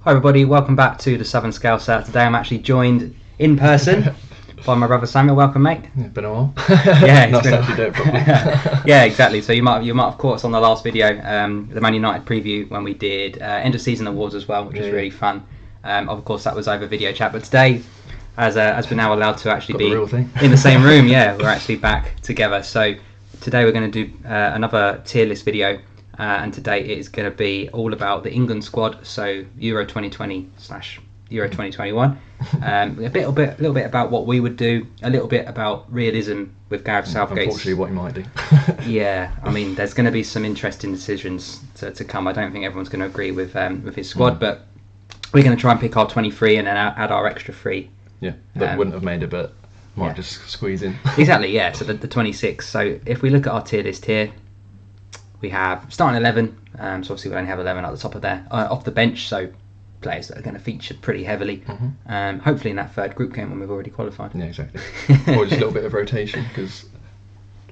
Hi everybody, welcome back to the Southern Scouser. Today I'm actually joined in person by my brother Samuel. Welcome, mate. Yeah, been a while. Yeah, nice to actually do it properly. Yeah, exactly. So you might have caught us on the last video, the Man United preview when we did end of season awards as well, which was really fun. Of course, that was over video chat, but today, as we're now allowed to actually be in the same room, we're actually back together. So today we're going to do another tier list video. And today it is going to be all about the England squad, so Euro 2020 / Euro 2021. A little bit about what we would do, a little bit about realism with Gareth Southgate. Unfortunately, what you might do. Yeah, I mean, there's going to be some interesting decisions to come. I don't think everyone's going to agree with his squad, but we're going to try and pick our 23 and then add our extra 3. Yeah, that wouldn't have made it, but might just squeeze in. Exactly, yeah. So the 26. So if we look at our tier list here. We have starting 11, so obviously we only have 11 at the top of there. Off the bench, so players that are going to feature pretty heavily. Hopefully in that third group game when we've already qualified. Yeah, exactly. Or just a little bit of rotation, because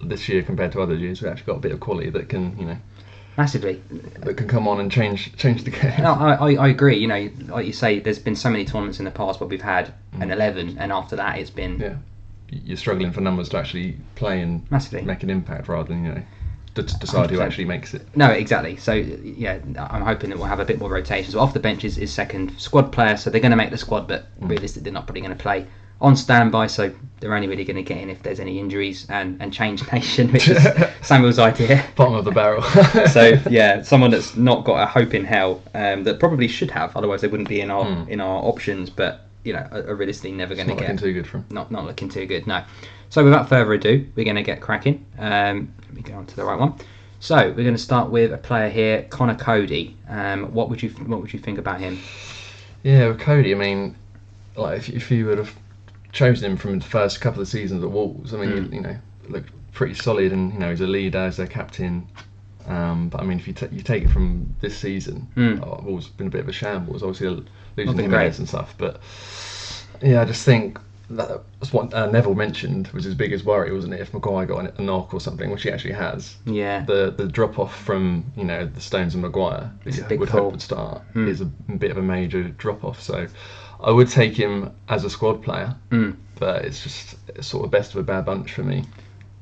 this year compared to other years, we've actually got a bit of quality that can, massively, that can come on and change the game. No, I agree. Like you say, there's been so many tournaments in the past where we've had an 11, and after that it's been you're struggling for numbers to actually play and massively make an impact rather than to decide 100%. Who actually makes it. No, exactly. So yeah, I'm hoping that we'll have a bit more rotation. So off the bench is second squad player, so they're going to make the squad, but realistically they're not probably going to play on standby, so they're only really going to get in if there's any injuries and change nation, which is Samuel's idea. Bottom of the barrel. So yeah, someone that's not got a hope in hell, that probably should have, otherwise they wouldn't be in our options, but are realistically never going to get. Not looking too good for him. Not looking too good, no. So without further ado, we're going to get cracking. Let me go on to the right one. So we're going to start with a player here, Conor Coady. What would you think about him? Yeah, with Coady, I mean, like if you would have chosen him from the first couple of seasons at Wolves, I mean, looked pretty solid, and he's a leader as their captain. But I mean, if you take it from this season, Wolves been a bit of a shambles. Obviously, losing Jimenez and stuff, but yeah, I just think. That's what Neville mentioned was his biggest worry, wasn't it? If Maguire got a knock or something, which he actually has. Yeah. The drop off from the Stones and Maguire that you would hope would start is a bit of a major drop off. So I would take him as a squad player, but it's sort of best of a bad bunch for me.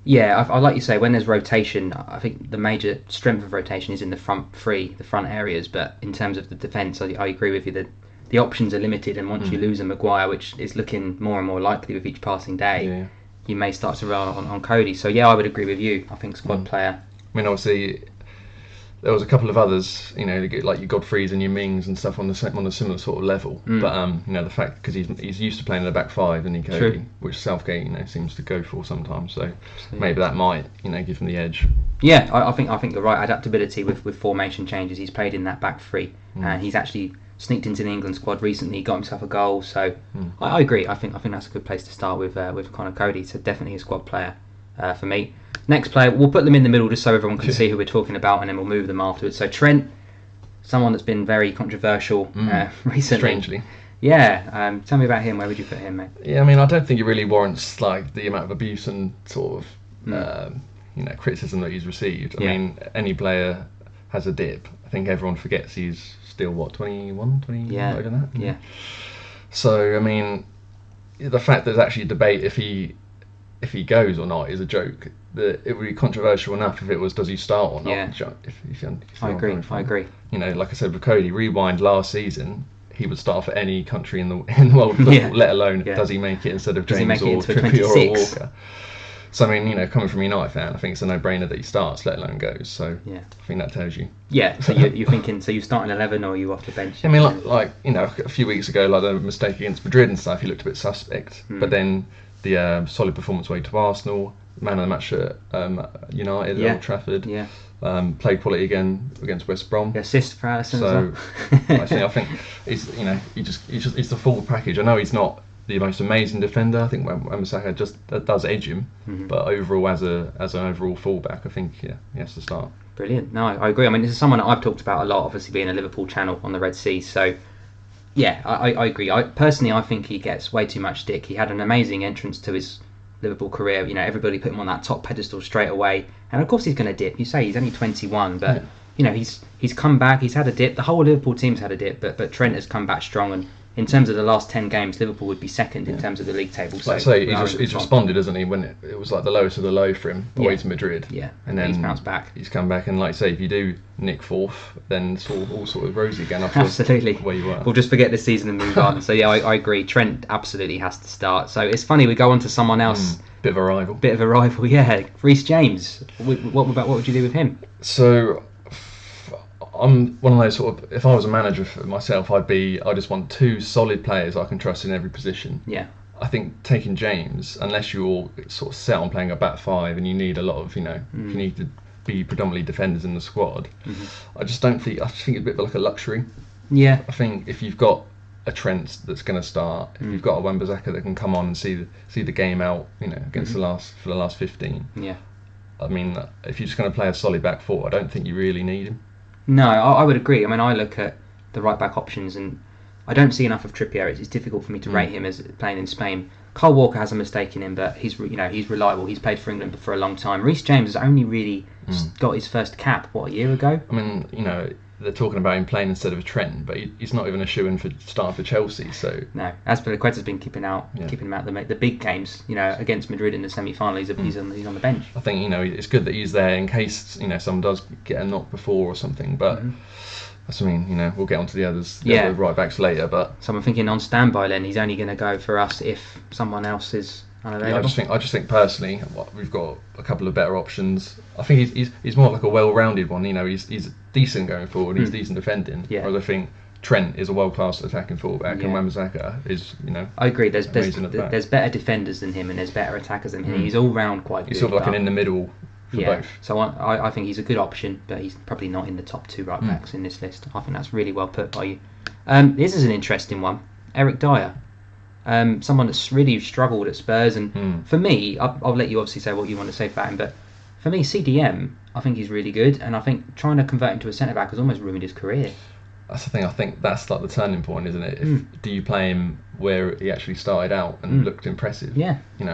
Yeah, I like you say, when there's rotation, I think the major strength of rotation is in the front three, the front areas. But in terms of the defence, I agree with you that the options are limited, and once you lose a Maguire, which is looking more and more likely with each passing day, you may start to rely on Coady. So yeah, I would agree with you. I think squad player. I mean, obviously, there was a couple of others, like your Godfreys and your Mings and stuff on a similar sort of level. But the fact because he's used to playing in the back five, and Coady, which Southgate seems to go for sometimes. So maybe that might give him the edge. Yeah, I think the right adaptability with formation changes. He's played in that back three, and he's actually sneaked into the England squad recently, got himself a goal, so I agree. I think that's a good place to start with Conor Coady. So definitely a squad player for me. Next player, we'll put them in the middle just so everyone can see who we're talking about, and then we'll move them afterwards. So Trent, someone that's been very controversial recently. Strangely. Yeah, tell me about him. Where would you put him, mate? Yeah, I mean, I don't think it really warrants the amount of abuse and sort of criticism that he's received. I mean, any player has a dip. I think everyone forgets he's still 21, 20, over that. Yeah. So I mean, the fact that there's actually a debate if he goes or not is a joke. It would be controversial enough if it was does he start or not. Yeah. If I agree. Like I said with Coady, rewind last season, he would start for any country in the world football, let alone does he make it instead of James or Trippier or Walker. So I mean, coming from a United fan, I think it's a no-brainer that he starts, let alone goes. So I think that tells you. Yeah. So you're thinking, so you start in 11 or are you off the bench? I mean, like a few weeks ago, like the mistake against Madrid and stuff, he looked a bit suspect. But then the solid performance away to Arsenal, man of the match at United at Old Trafford. Yeah. Played quality again against West Brom. The assist for Alisson. So I think he's the full package. I know he's not the most amazing defender. I think Wan-Bissaka just does edge him, but overall as an overall fullback, I think he has to start. Brilliant. No, I agree. I mean, this is someone that I've talked about a lot, obviously being a Liverpool channel on the Red Sea. So yeah, I agree. I think he gets way too much stick. He had an amazing entrance to his Liverpool career. Everybody put him on that top pedestal straight away, and of course he's going to dip. You say he's only 21, but he's come back. He's had a dip. The whole Liverpool team's had a dip, but Trent has come back strong. And in terms of the last 10 games, Liverpool would be second in terms of the league table. So like I say, he's responded, hasn't he? When it was like the lowest of the low for him away to Madrid. Yeah, and then he's bounced back. He's come back, and like I say, if you do nick fourth, then it's all sort of rosy again. Absolutely. Where you were. We'll just forget this season and move on. So yeah, I agree. Trent absolutely has to start. So it's funny we go on to someone else. Bit of a rival. Yeah. Reece James. What would you do with him? So I'm one of those sort of, if I was a manager for myself, I just want two solid players I can trust in every position. Yeah. I think taking James, unless you're sort of set on playing a back five and you need a lot of, if you need to be predominantly defenders in the squad, I just think it's a bit like a luxury. Yeah. I think if you've got a Trent that's going to start, if you've got a Wan-Bissaka that can come on and see the game out, against for the last 15. Yeah. I mean, if you're just going to play a solid back four, I don't think you really need him. No, I would agree. I mean, I look at the right back options and I don't see enough of Trippier. It's difficult for me to rate him as playing in Spain. Kyle Walker has a mistake in him, but he's reliable. He's played for England for a long time. Reece James has only really got his first cap a year ago. I mean, they're talking about him playing instead of a Trent, but he's not even a shoo-in for starting for Chelsea. So no, Azpilicueta's been keeping him out the big games. Against Madrid in the semi-final, he's on the bench. I think it's good that he's there in case someone does get a knock before or something. But we'll get onto the others, the other right backs later. But so I'm thinking on standby, then he's only going to go for us if someone else is unavailable. I just think personally, we've got a couple of better options. I think he's more like a well-rounded one. He's decent going forward. He's decent defending. Yeah. Whereas I think Trent is a world-class attacking fullback, and Wan-Bissaka is, I agree. There's better defenders than him, and there's better attackers than him. He's all round quite good. He's sort of like an in the middle for both. So I think he's a good option, but he's probably not in the top two right backs in this list. I think that's really well put by you. This is an interesting one. Eric Dyer. Someone that's really struggled at Spurs, and for me, I'll let you obviously say what you want to say about him, but for me, CDM, I think he's really good, and I think trying to convert him to a centre back has almost ruined his career. That's the thing. I think that's like the turning point, isn't it? Do you play him where he actually started out and looked impressive? Yeah. He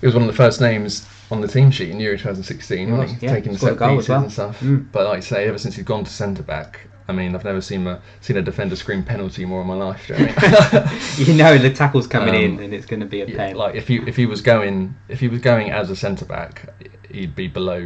was one of the first names on the team sheet in Euro 2016, wasn't he? Taking the set pieces and stuff. But like I say, ever since he's gone to centre back, I mean, I've never seen a defender scream penalty more in my life. Do you know what I mean? The tackle's coming in, and it's going to be a pain. Like if he was going as a centre back, he'd be below.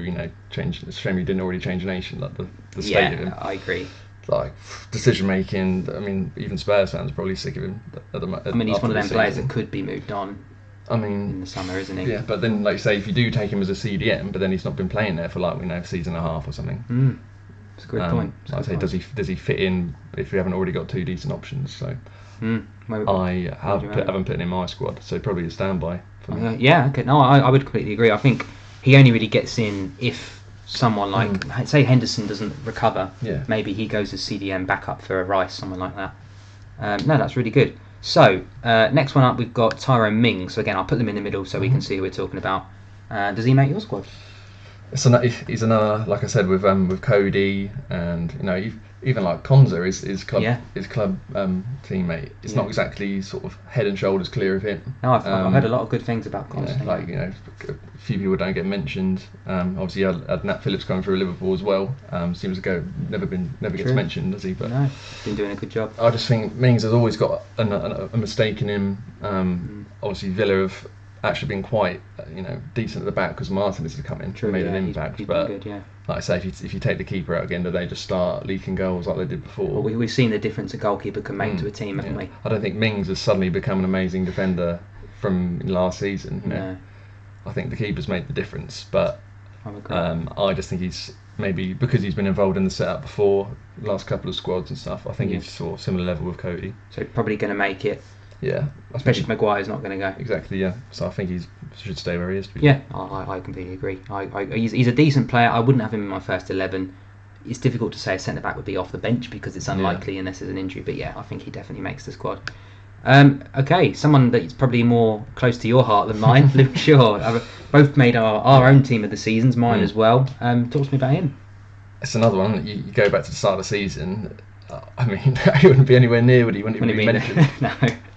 Change. It's a shame he didn't already change nation. Like the state of him. I agree. Like decision making. I mean, even Spurs fans are probably sick of him. He's one of them players that could be moved on. In the summer, isn't he? Yeah, but then, like say, if you do take him as a CDM, but then he's not been playing there for a season and a half or something. That's a great point. Like I say, does he fit in if we haven't already got two decent options? So I haven't put him in my squad, so probably a standby for me. Yeah, okay. No, I would completely agree. I think he only really gets in if someone like say Henderson doesn't recover. Yeah. Maybe he goes as CDM backup for a Rice, someone like that. No, that's really good. So next one up, we've got Tyrone Mings. So again, I'll put them in the middle so we can see who we're talking about. Does he make your squad? He's another, like I said, with Cody, and even like Konza, his club teammate. It's not exactly sort of head and shoulders clear of him. No, I've heard a lot of good things about Konza. A few people don't get mentioned. Obviously, had Nat Phillips coming through Liverpool as well. Seems to go never gets mentioned, does he? But no, he's been doing a good job. I just think Mings has always got a mistake in him. Obviously, Villa have actually been quite decent at the back because Martinez has come in and made an impact. He's but good, like I say, if you take the keeper out again, do they just start leaking goals like they did before? Well, we've seen the difference a goalkeeper can make to a team, haven't we? I don't think Mings has suddenly become an amazing defender from last season. No. I think the keeper's made the difference, but I just think he's maybe because he's been involved in the setup before, last couple of squads and stuff. I think he's sort of similar level with Cody. So probably going to make it. Yeah, especially if Maguire's not going to go. Exactly, yeah. So I think he should stay where he is. Yeah, I completely agree. He's a decent player. I wouldn't have him in my first 11. It's difficult to say a centre back would be off the bench because it's unlikely unless there's an injury. But yeah, I think he definitely makes the squad. Okay, someone that's probably more close to your heart than mine, Luke Shaw. Both made our own team of the seasons, mine as well. Talk to me about him. It's another one. You go back to the start of the season. I mean, he wouldn't be anywhere near, would he? Wouldn't even be mentioned. No.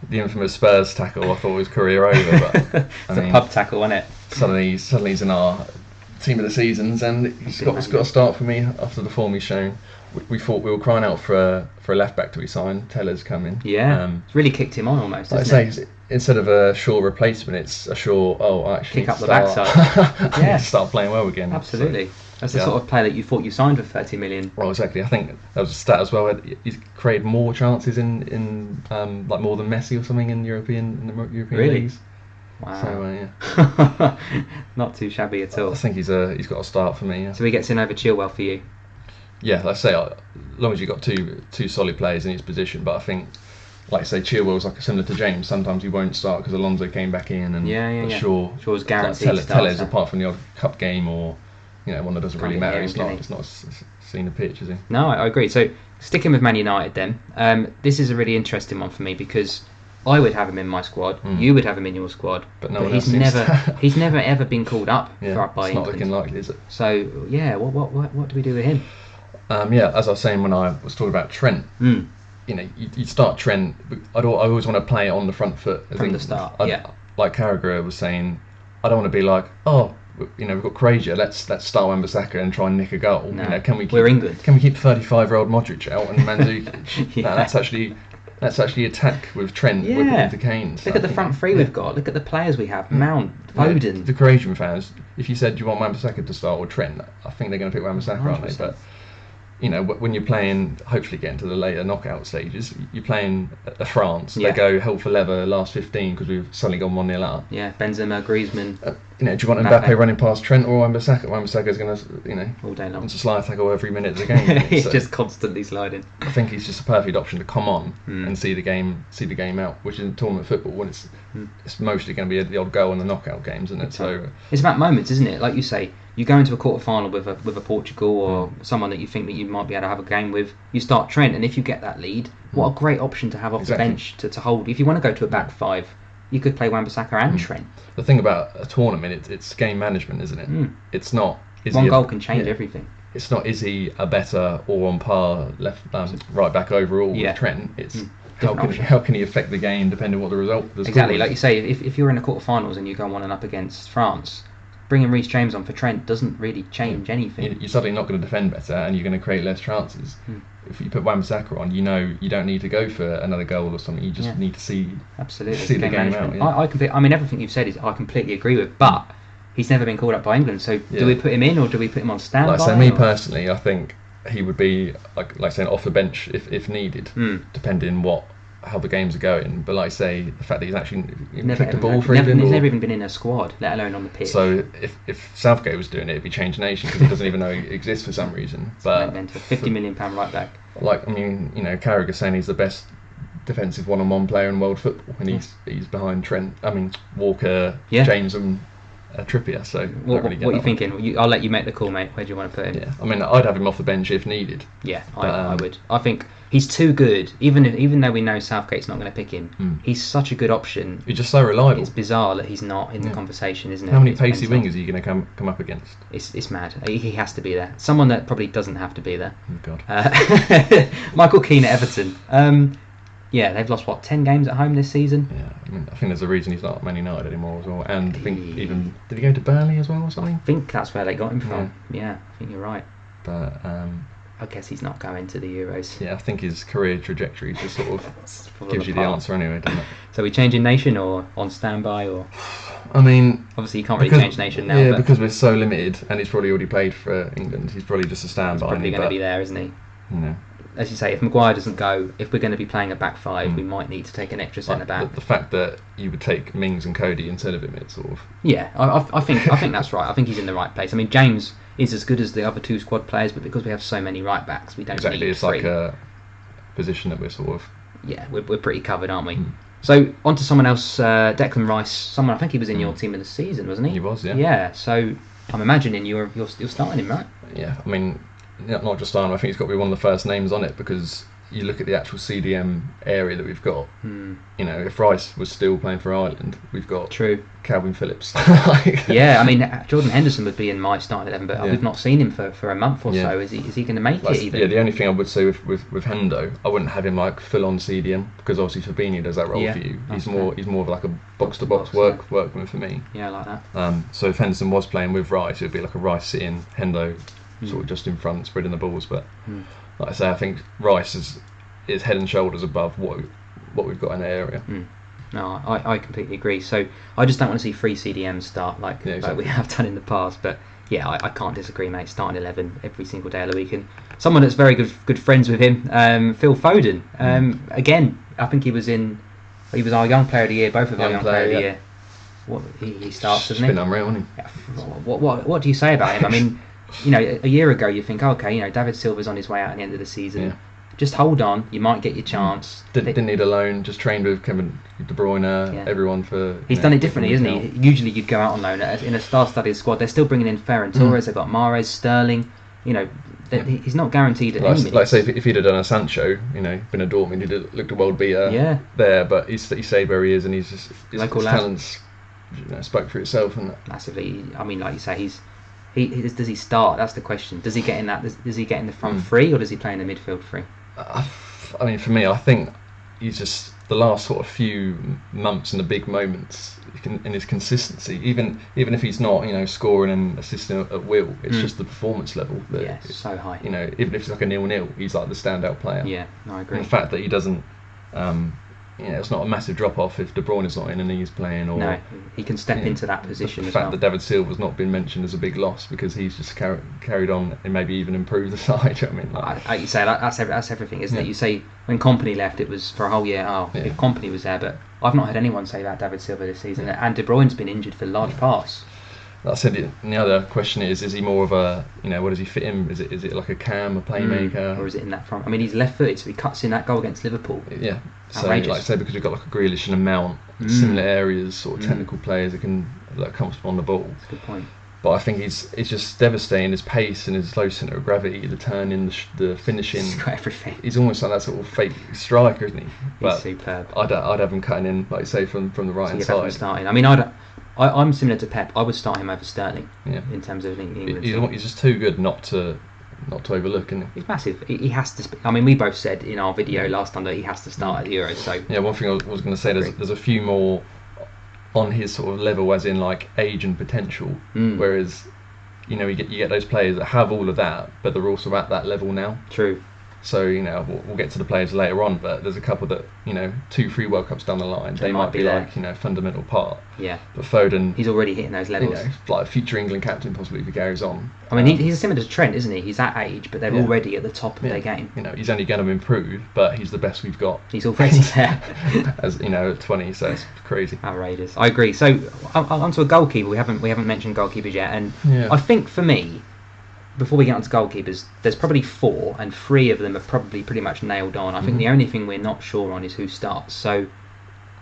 The infamous Spurs tackle, I thought was career over. But it's a pub tackle, wasn't it? Suddenly he's in our team of the seasons, and he's got to start for me after the form he's shown. We thought we were crying out for a left back to be signed. Teller's coming. Yeah, it's really kicked him on almost. Like I say, instead of a Shaw replacement, it's a Shaw. Oh, actually, kick up the backside. Yeah, start playing well again. Absolutely. So, that's the sort of player that you thought you signed for 30 million. Well, exactly. I think that was a stat as well. He's created more chances in like more than Messi or something in the European leagues. Wow. So yeah. Not too shabby at all. I think he's got a start for me. Yeah. So he gets in over Chilwell for you. Yeah, like I say, as long as you've got two solid players in each position. But I think, like I say, Chilwell's like similar to James. Sometimes he won't start because Alonso came back in, and Shaw's guaranteed to start. Tellez, apart from the odd cup game or one that doesn't really matter. It's not seen the pitch, is he? No, I agree. So sticking with Man United then, this is a really interesting one for me because I would have him in my squad. You would have him in your squad, but he's never ever been called up by England. It's not looking likely, is it? So yeah, what do we do with him? As I was saying when I was talking about Trent, you start Trent. I always want to play on the front foot from the start. Like Carragher was saying, I don't want to be like, we've got Croatia. Let's start Wan-Bissaka and try and nick a goal. No, we're England. Can we keep 35-year-old Modric out and Mandzukic? No, that's actually attack with Trent with Kane. Look at the front three we've got. Look at the players we have. Mount, Foden. The Croatian fans, if you said do you want Wan-Bissaka to start or Trent, I think they're going to pick Wan-Bissaka, aren't they? But when you're playing, hopefully getting to the later knockout stages, you're playing France. They go hell for leather last 15 because we've suddenly gone 1-0 up. Yeah, Benzema, Griezmann. Do you want Mbappe running past Trent or Wan-Bissaka? Wan-Bissaka's going to, all day long. It's a slide tackle every minute of the game. He's just constantly sliding. I think he's just a perfect option to come on and see the game out, which in tournament football, when it's mostly going to be the odd goal in the knockout games, isn't it? So it's about moments, isn't it? Like you say, you go into a quarter final with a Portugal or someone that you think that you might be able to have a game with. You start Trent, and if you get that lead, what a great option to have off the bench to hold. If you want to go to a back five, you could play Wan-Bissaka and Trent. The thing about a tournament, it's game management, isn't it? It's not. One goal can change everything. It's not. Is he a better or on par left right back overall with Trent? It's how can he affect the game depending on what the result. Exactly, like you say, if you're in the quarterfinals and you go 1-1 up against France, bringing Reece James on for Trent doesn't really change anything. You're suddenly not going to defend better, and you're going to create less chances. If you put Wan-Bissaka on, you don't need to go for another goal or something. You just need to see the game out. Yeah. I mean, everything you've said I completely agree with, but he's never been called up by England. So do we put him in or do we put him on standby? Like I say, me personally, I think he would be like saying off the bench if needed, depending how the games are going. But like I say, the fact that he's actually kicked a ball for England, he's never even been in a squad, let alone on the pitch. So if Southgate was doing it, it'd be Change Nation because he doesn't even know he exists for some reason. But £50 million right back. Like Carragher saying he's the best defensive one-on-one player in world football, and he's behind Trent. I mean Walker, James, and Trippier. So what are you thinking? I'll let you make the call, mate. Where do you want to put him? Yeah, I mean I'd have him off the bench if needed. Yeah, I would. I think he's too good. Even though we know Southgate's not going to pick him, he's such a good option. He's just so reliable. It's bizarre that he's not in the conversation, isn't it? How many pacey wingers are you going to come up against? It's mad. He has to be there. Someone that probably doesn't have to be there. Oh God. Michael Keane at Everton. Yeah, they've lost 10 games at home this season. Yeah, I mean, I think there's a reason he's not at Man United anymore as well. And I think even did he go to Burnley as well or something? I think that's where they got him from. Yeah, I think you're right. But I guess he's not going to the Euros. Yeah, I think his career trajectory just sort of gives you the answer anyway, doesn't it? So we changing nation or on standby or? I mean, obviously you can't really change nation now. Yeah, because we're so limited, and he's probably already played for England. He's probably just a standby. He's probably going to be there, isn't he? No. As you say, if Maguire doesn't go, if we're going to be playing a back five, we might need to take an extra centre back. The fact that you would take Mings and Cody instead of him, it's sort of. Yeah, I think that's right. I think he's in the right place. I mean, James is as good as the other two squad players, but because we have so many right backs, we don't need it's three. Like a position that we're sort of. Yeah, we're pretty covered, aren't we? So on to someone else, Declan Rice. Someone I think he was in your team of the season, wasn't he? He was, yeah. Yeah. So I'm imagining you're starting him, right? Yeah, I mean. Not just starting. I think he's got to be one of the first names on it because you look at the actual CDM area that we've got. Hmm. You know, if Rice was still playing for Ireland, we've got True. Calvin Phillips. Yeah, I mean, Jordan Henderson would be in my starting 11, but Yeah. we've not seen him for a month or Yeah. so. Is he going to make Like, it even? yeah, the only thing I would say with Hendo, I wouldn't have him like full on CDM, because obviously Fabinho does that role Yeah, for you. that's He's more of like a box to box Box, workman for me. Yeah, I like that. So if Henderson was playing with Rice, it would be like a Rice sitting, Hendo sort of just in front, spreading the balls. But like I say, I think Rice is head and shoulders above what we've got in the area. No, I completely agree. So I just don't want to see 3 CDMs start like we have done in the past. But yeah, I can't disagree, mate. Starting 11 every single day of the week, and someone that's very good friends with him, Phil Foden. Again, I think he was our young player of the year, both of our young player of the year. What he starts, doesn't he? It's been unreal, hasn't he? What do you say about him? I mean, you know, a year ago you think, okay, you know, David Silva's on his way out at the end of the season. Yeah. Just hold on, you might get your chance. Didn't need a loan, just trained with Kevin De Bruyne, everyone for... He's done it differently, isn't he? Usually you'd go out on loan in a star-studded squad. They're still bringing in Ferran Torres, they've got Mahrez, Sterling. You know, he's not guaranteed at any minute. Like say, if he'd have done a Sancho, you know, been a Dortmund, he'd have looked a world beater there, but he stayed where he is, and he's just... His talents, you know, spoke for itself. And massively. I mean, like you say, does he start? That's the question. Does he get in that? Does he get in the front three, or does he play in the midfield three? I mean, for me, I think he's just the last sort of few months and the big moments in his consistency. Even if he's not, you know, scoring and assisting at will, it's just the performance level. It's so high. You know, even if it's like a 0-0, he's like the standout player. Yeah, no, I agree. And the fact that he doesn't, you know, it's not a massive drop off if De Bruyne is not in and he's playing, or no, he can step into that position. The fact that David Silva's not been mentioned as a big loss because he's just carried on and maybe even improved the side. I mean, like you say, that's everything, isn't it? You say when Kompany left, it was for a whole year. If Kompany was there, but I've not heard anyone say about David Silva this season, and De Bruyne's been injured for large parts. Like I said, and the other question is he more of a, you know, where does he fit in? Is it like a cam, a playmaker? Or is it in that front? I mean, he's left-footed, so he cuts in that goal against Liverpool. Yeah. So, outrageous. like I say, because we've got like a Grealish and a Mount, similar areas, sort of technical players that are comfortable on the ball. That's a good point. But I think it's just devastating, his pace and his low centre of gravity, the turning, the finishing. He's got everything. He's almost like that sort of fake striker, isn't he? But he's superb. I'd have him cutting in, like you say, from the right hand side. Starting. I mean, I'm similar to Pep. I would start him over Sterling in terms of England. He's just too good not to overlook, isn't he? He's massive. He has to. I mean, we both said in our video last time that he has to start at the Euros. So yeah, one thing I was going to say, there's a few more on his sort of level, as in like age and potential, whereas, you know, you get those players that have all of that, but they're also at that level now. True. So, you know, we'll get to the players later on, but there's a couple that, you know, 2-3 World Cups down the line, they might be like, you know, fundamental part. Yeah. But Foden, he's already hitting those levels. You know, like future England captain possibly if he carries on. I mean, he's similar to Trent, isn't he? He's that age, but they're already at the top of their game. You know, he's only going to improve, but he's the best we've got. He's already there. As you know, at 20, so it's crazy. Outrageous. I agree. So onto a goalkeeper. We haven't mentioned goalkeepers yet, and I think for me, before we get on to goalkeepers, there's probably 4, and 3 of them are probably pretty much nailed on. I think the only thing we're not sure on is who starts. So,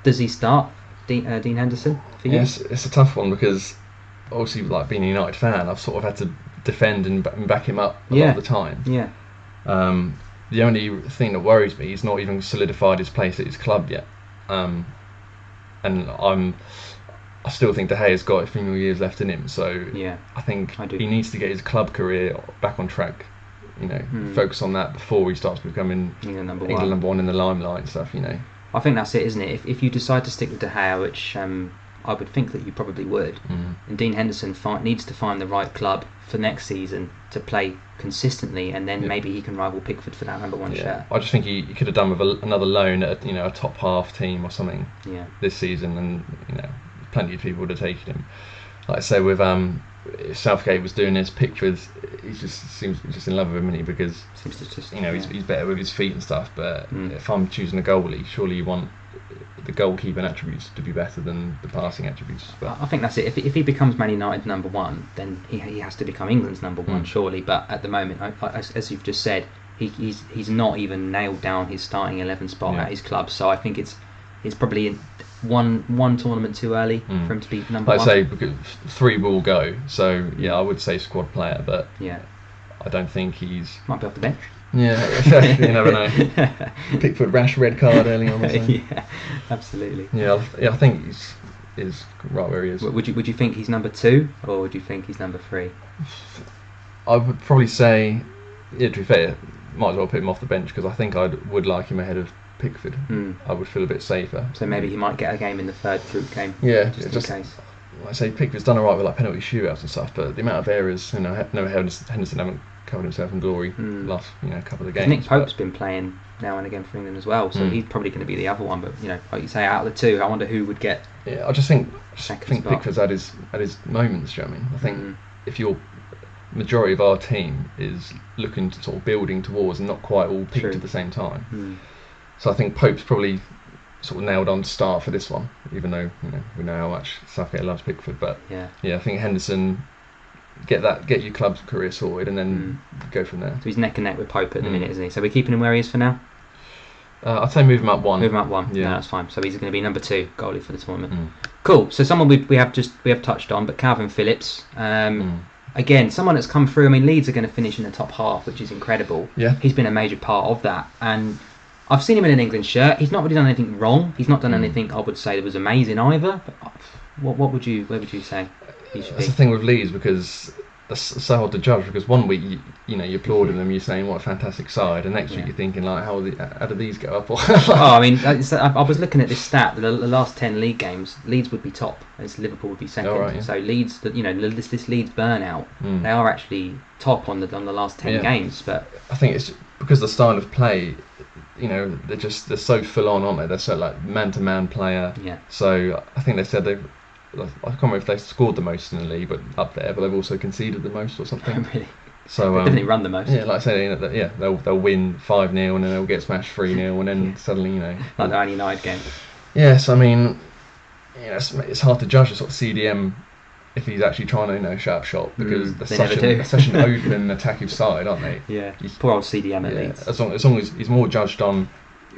does he start, Dean Henderson, for you? Yes, it's a tough one because, obviously, like being a United fan, I've sort of had to defend and back him up a lot of the time. Yeah. The only thing that worries me, he's not even solidified his place at his club yet. And I still think De Gea's got a few more years left in him, so I think he needs to get his club career back on track. You know, focus on that before he starts becoming England number one in the limelight and stuff. You know, I think that's it, isn't it? If you decide to stick with De Gea, which I would think that you probably would, and Dean Henderson needs to find the right club for next season to play consistently, and then maybe he can rival Pickford for that number 1 shirt. I just think he could have done with another loan at a top half team or something this season, and you know, plenty of people would have taken him. Like I say, with Southgate was doing this, Pickford, he just seems just in love with him, isn't he? Because you know, he's better with his feet and stuff. But if I'm choosing a goalie, surely you want the goalkeeping attributes to be better than the passing attributes. But I think that's it. If he becomes Man United's number 1, then he has to become England's number 1, surely. But at the moment, as you've just said, he's not even nailed down his starting 11 spot at his club. So I think it's probably one tournament too early for him to be number 1. I'd say because 3 will go, so I would say squad player, but I don't think he's. Might be off the bench. Yeah, you never know. Pickford rash red card early on. Yeah, absolutely. Yeah, I think he's right where he is. Would you think he's number 2 or would you think he's number 3? I would probably say, yeah, to be fair, might as well put him off the bench because I think I would like him ahead of Pickford. I would feel a bit safer. So maybe he might get a game in the third group game. Yeah, just in case. Like I say, Pickford's done alright with like penalty shootouts and stuff, but the amount of errors, Henderson haven't covered himself in glory last couple of games. Nick Pope's been playing now and again for England as well, so he's probably going to be the other one. But like you say, out of the two, I wonder who would get. Yeah, I just think Pickford's at his moments. Do you know what I mean? I think if your majority of our team is looking to sort of building towards and not quite all peaked at the same time, so I think Pope's probably sort of nailed on to start for this one, even though we know how much Southgate loves Pickford. But yeah, I think Henderson get your club's career sorted and then go from there. So he's neck and neck with Pope at the minute, isn't he? So we're keeping him where he is for now. I'd say move him up one. Move him up one. Yeah, that's fine. So he's going to be number 2 goalie for the tournament. Cool. So someone we have touched on, but Calvin Phillips. Again, someone that's come through. I mean, Leeds are going to finish in the top half, which is incredible. Yeah, he's been a major part of that, and I've seen him in an England shirt. He's not really done anything wrong. He's not done anything I would say that was amazing either. But where would you say he should be? That's the thing with Leeds, because it's so hard to judge, because one week you're applauding them, you're saying what a fantastic side, and next week you're thinking like how did these go up? I mean, I was looking at this stat. The last 10 league games, Leeds would be top, and Liverpool would be second. Oh, right, yeah. So Leeds, this Leeds burnout, they are actually top on the last 10 games. But I think it's because the style of play. They're so full on, aren't they? They're so like man-to-man player. Yeah. So I think they said I can't remember if they scored the most in the league, but up there. But they've also conceded the most or something. Really? So they definitely run the most. Yeah, like I say, they'll win 5-0 and then they'll get smashed 3-0 and then suddenly like the Man United game. Yes, I mean, it's hard to judge a sort of CDM if he's actually trying to shut up shop, because they're such an open attacking side, aren't they? Yeah, poor old CDM at Leeds. As long as he's more judged on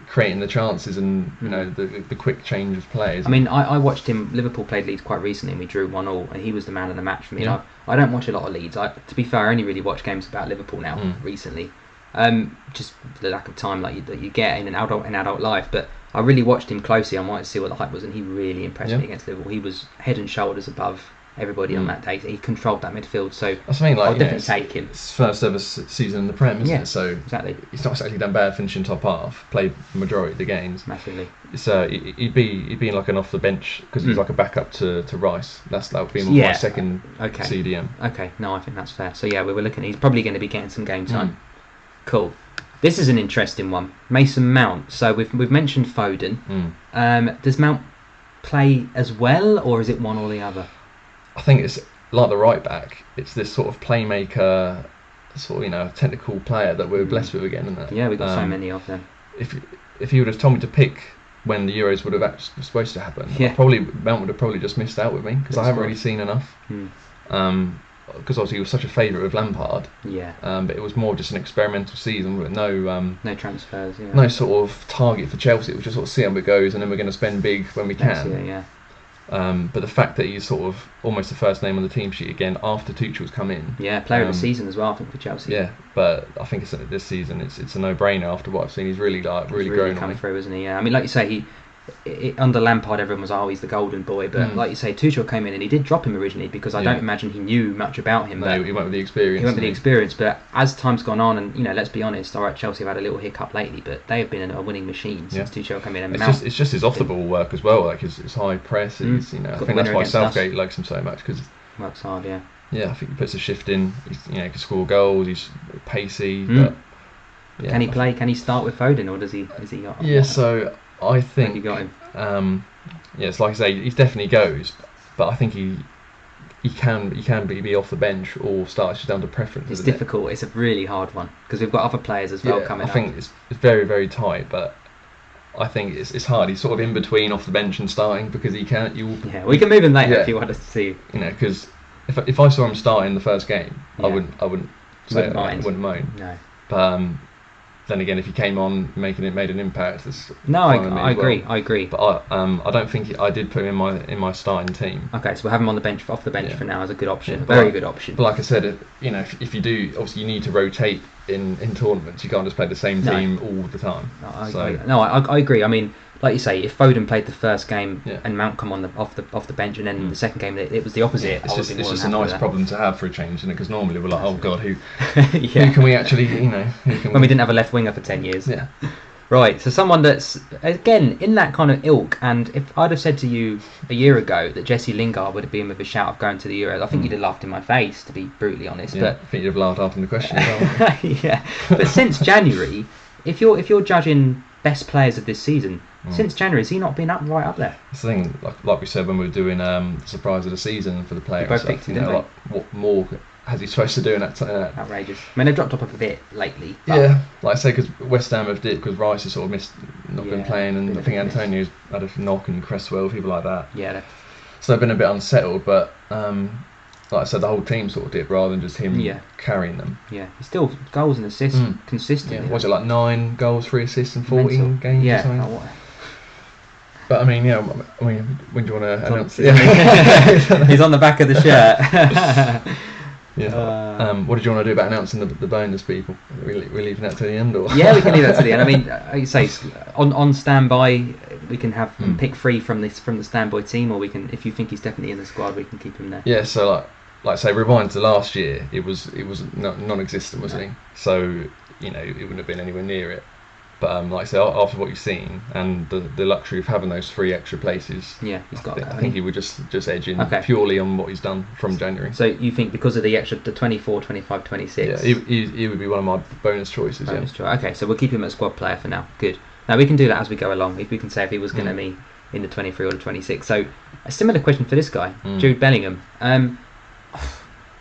creating the chances and the quick change of players. I mean, I watched him. Liverpool played Leeds quite recently and we drew 1-1, and he was the man of the match for me. Yeah. I don't watch a lot of Leeds. To be fair, I only really watch games about Liverpool now recently. Just the lack of time that you get in adult life, but I really watched him closely. I wanted to see what the hype was, and he really impressed me against Liverpool. He was head and shoulders above everybody on that day. He controlled that midfield, so that's what I mean, I'll definitely take him. It's first ever season in the Prem, isn't it? So exactly. He's not exactly done bad finishing top half. Played the majority of the games massively. So he'd be like an off the bench, because he's like a backup to Rice. That would be my second CDM. Okay, no, I think that's fair. So yeah, we were looking. He's probably going to be getting some game time. Cool. This is an interesting one, Mason Mount. So we've mentioned Foden. Does Mount play as well, or is it one or the other? I think it's like the right back. It's this sort of playmaker, sort of technical player that we're blessed with again, isn't it? Yeah, we've got so many of them. If you would have told me to pick when the Euros would have actually supposed to happen, Mount would have probably just missed out with me, because I haven't really seen enough. Because obviously he was such a favourite with Lampard. Yeah. But it was more just an experimental season with no transfers. Yeah. No sort of target for Chelsea. It was just sort of see how it goes, and then we're going to spend big when we can. Yeah. But the fact that he's sort of almost the first name on the team sheet again after Tuchel's come in. Yeah, player of the season as well, I think, for Chelsea. Yeah, but I think this season it's a no-brainer after what I've seen. He's really grown come through, isn't he? Yeah, I mean, like you say, under Lampard, everyone was he's the golden boy, but like you say, Tuchel came in and he did drop him originally, because I don't imagine he knew much about him. No, he went with the experience. But as time's gone on, and let's be honest, all right, Chelsea have had a little hiccup lately, but they have been a winning machine since Tuchel came in. And it's just his off the ball work as well, like his high press. I think that's why Southgate likes him so much, because works hard. Yeah, I think he puts a shift in. He can score goals. He's pacey. But, can he play? Can he start with Foden, or does he? Is he? So I think you got him. It's like I say, he definitely goes, but I think he can be off the bench or start. It's just down to preference. It's difficult. It's a really hard one, because we've got other players as well coming. I think it's very, very tight, but I think it's hard. He's sort of in between off the bench and starting, because he can't. We can move him later if you want us to see. Because if I saw him starting the first game, I wouldn't moan. No. But then again, if he came on made an impact, that's No, fine with me I as agree. well. I agree. But I don't think I did put him in my starting team. Okay, so we'll have him on the bench, off the bench Yeah. for now as a good option, Yeah, very good option. But like I said, you know, if you do, obviously you need to rotate in tournaments. You can't just play the same No. team all the time. I agree. I mean, like you say, if Foden played the first game Yeah. and Mount come on off the bench, and then the second game it was the opposite. It's I would just be more than a happy nice with problem to have for a change, isn't it? Because normally we're like, oh god, who yeah. who can we actually, you know, who can When we didn't have a left winger for 10 years. Yeah. Right, so someone that's, again, in that kind of ilk, and if I'd have said to you a year ago that Jesse Lingard would have been with a shout of going to the Euros, I think you'd have laughed in my face, to be brutally honest. Yeah, But I think you'd have laughed after the question as well. yeah, but since January, if you're judging best players of this season, since January, has he not been right up there? It's the thing, like we said when we were doing the surprise of the season for the players. both picked him, didn't like, what more has he supposed to do in that? Outrageous. I mean, they've dropped off a bit lately. But Yeah, like I say, because West Ham have did, because Rice has sort of not been Yeah, playing, and been I a think bit missed. Antonio's had a knock, and Cresswell, people like that. Yeah, So they've been a bit unsettled, but like I said, the whole team sort of did rather than just him carrying them. yeah. He's still goals and assists consistently. Yeah, was it like 9 goals, 3 assists in 14 games or something? Oh, what- But I mean, yeah, when do you want to announce it? Yeah. He's on the back of the shirt. Yeah. What did you want to do about announcing the bonus people? We're leaving that to the end, or? Yeah, we can leave that to the end. I mean, like you say, on standby, we can have pick 3 from the standby team, or we can, if you think he's definitely in the squad, we can keep him there. Yeah. So like say, rewind to last year, it was non-existent, wasn't he? So you know, it wouldn't have been anywhere near it. But like I say, after what you've seen and the luxury of having those 3 extra places, yeah, he's got that. I think he would just edge in Okay. purely on what he's done from January. So you think because of the extra, the 24, 25, 26? Yeah, he would be one of my bonus choices. Bonus choice. Okay, so we'll keep him as squad player for now. Good. Now we can do that as we go along. If we can say if he was going to be in the 23 or the 26. So a similar question for this guy, Jude Bellingham.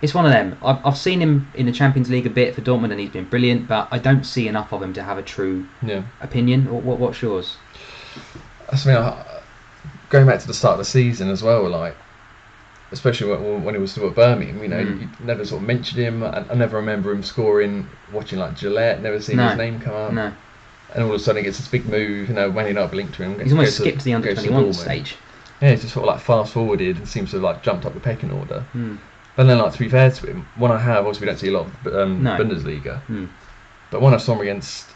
It's one of them. I've seen him in the Champions League a bit for Dortmund, and he's been brilliant. But I don't see enough of him to have a true opinion. What's yours? I mean, going back to the start of the season as well, like especially when he was still at Birmingham, you know, you never sort of mentioned him. I never remember him scoring. Watching like Gillette, never seen his name come up. No. And all of a sudden, he gets this big move. You know, Man United linked to him. He's almost skipped to the under-21 stage. Yeah, he's just sort of like fast forwarded and seems to have like jumped up the pecking order. But then, like, to be fair to him, when I have, obviously we don't see a lot of Bundesliga, but when I saw him against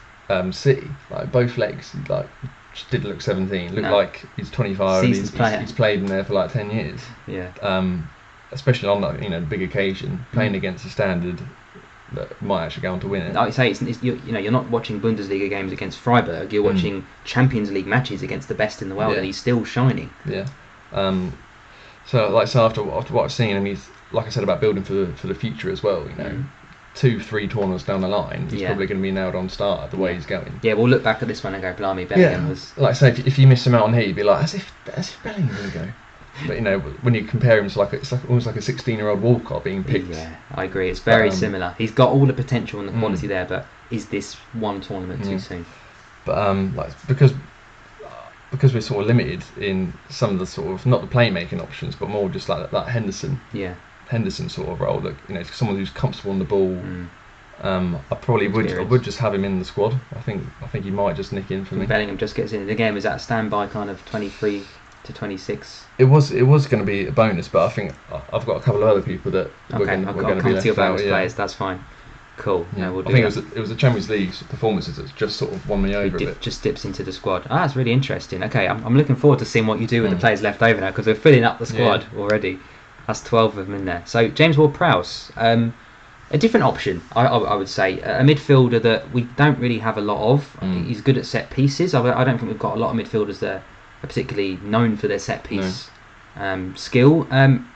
City, like both legs, like just did look 17, looked like he's 25. He's played in there for like 10 years. Yeah. Especially on that, you know, big occasion, playing against a standard that might actually go on to win it. Like I say, you're not watching Bundesliga games against Freiburg. You're watching Champions League matches against the best in the world, and he's still shining. Yeah. So after what I've seen, and he's, like I said about building for the future as well, you know, 2-3 tournaments down the line, he's probably going to be nailed on start the way he's going. Yeah, we'll look back at this one and go, blimey, Bellingham was... Like I say, if you miss him out on here, you'd be like, as if Bellingham going to go. But you know, when you compare him to it's almost like a 16-year-old Walcott being picked. Yeah, I agree. It's very similar. He's got all the potential and the quality there, but is this one tournament too soon? But because we're sort of limited in some of the sort of, not the playmaking options, but more just like that Henderson sort of role, that, you know, someone who's comfortable on the ball. I probably would just have him in the squad. I think he might just nick in for me. Bellingham just gets in the game. Is that a standby kind of 23 to 26? It was going to be a bonus, but I think I've got a couple of other people that we're going to be left to your bonus out. Players. That's fine. Cool. Yeah. No, we'll do I think it was the Champions League performances that's just sort of won me over a bit. Just dips into the squad. That's really interesting. Okay, I'm looking forward to seeing what you do with the players left over now, because we're filling up the squad already. That's 12 of them in there. So James Ward-Prowse, a different option, I would say. A midfielder that we don't really have a lot of. He's good at set pieces. I don't think we've got a lot of midfielders that are particularly known for their set piece skill. And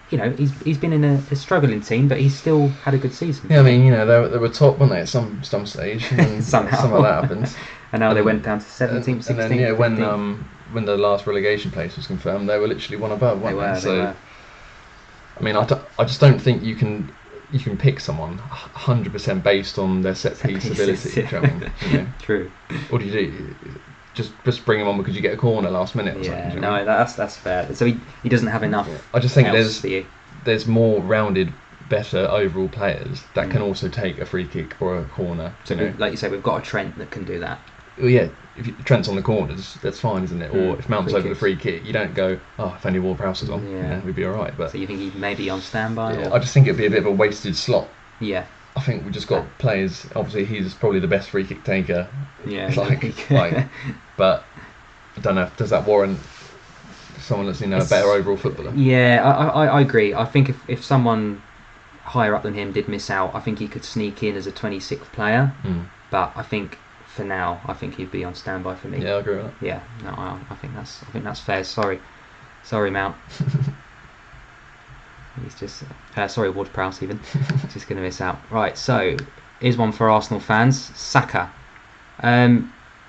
you know, he's been in a struggling team, but he's still had a good season. Yeah, I mean, you know, they were top, weren't they, at some stage, and then somehow some of that happened. And now they went down to 17th, 16th. And then when the last relegation place was confirmed, they were literally one above, weren't they? They were. I mean, I just don't think you can pick someone 100% based on their set piece ability. Do you know what I mean? You know? True. What do you do? Just bring him on because you get a corner last minute or something. No, that's fair. So he doesn't have enough. I just think there's there's more rounded better overall players that can also take a free kick or a corner. So, like you say, we've got a Trent that can do that. Well, yeah, if Trent's on the corners, that's fine, isn't it? Or if Mount's over the free kick, you don't go, if only Ward-Prowse was on, we'd be all right. But so you think he'd maybe on standby? Yeah, I just think it'd be a bit of a wasted slot. Yeah. I think we just got players. Obviously, he's probably the best free kick taker. Yeah. But I don't know. Does that warrant someone that's a better overall footballer? Yeah, I agree. I think if someone higher up than him did miss out, I think he could sneak in as a 26th player. But I think for now, I think he'd be on standby for me. Yeah, I agree with that. Yeah, no, I think that's fair. Sorry, Mount. He's just sorry, Ward-Prowse even. He's just going to miss out. Right, so here's one for Arsenal fans. Saka,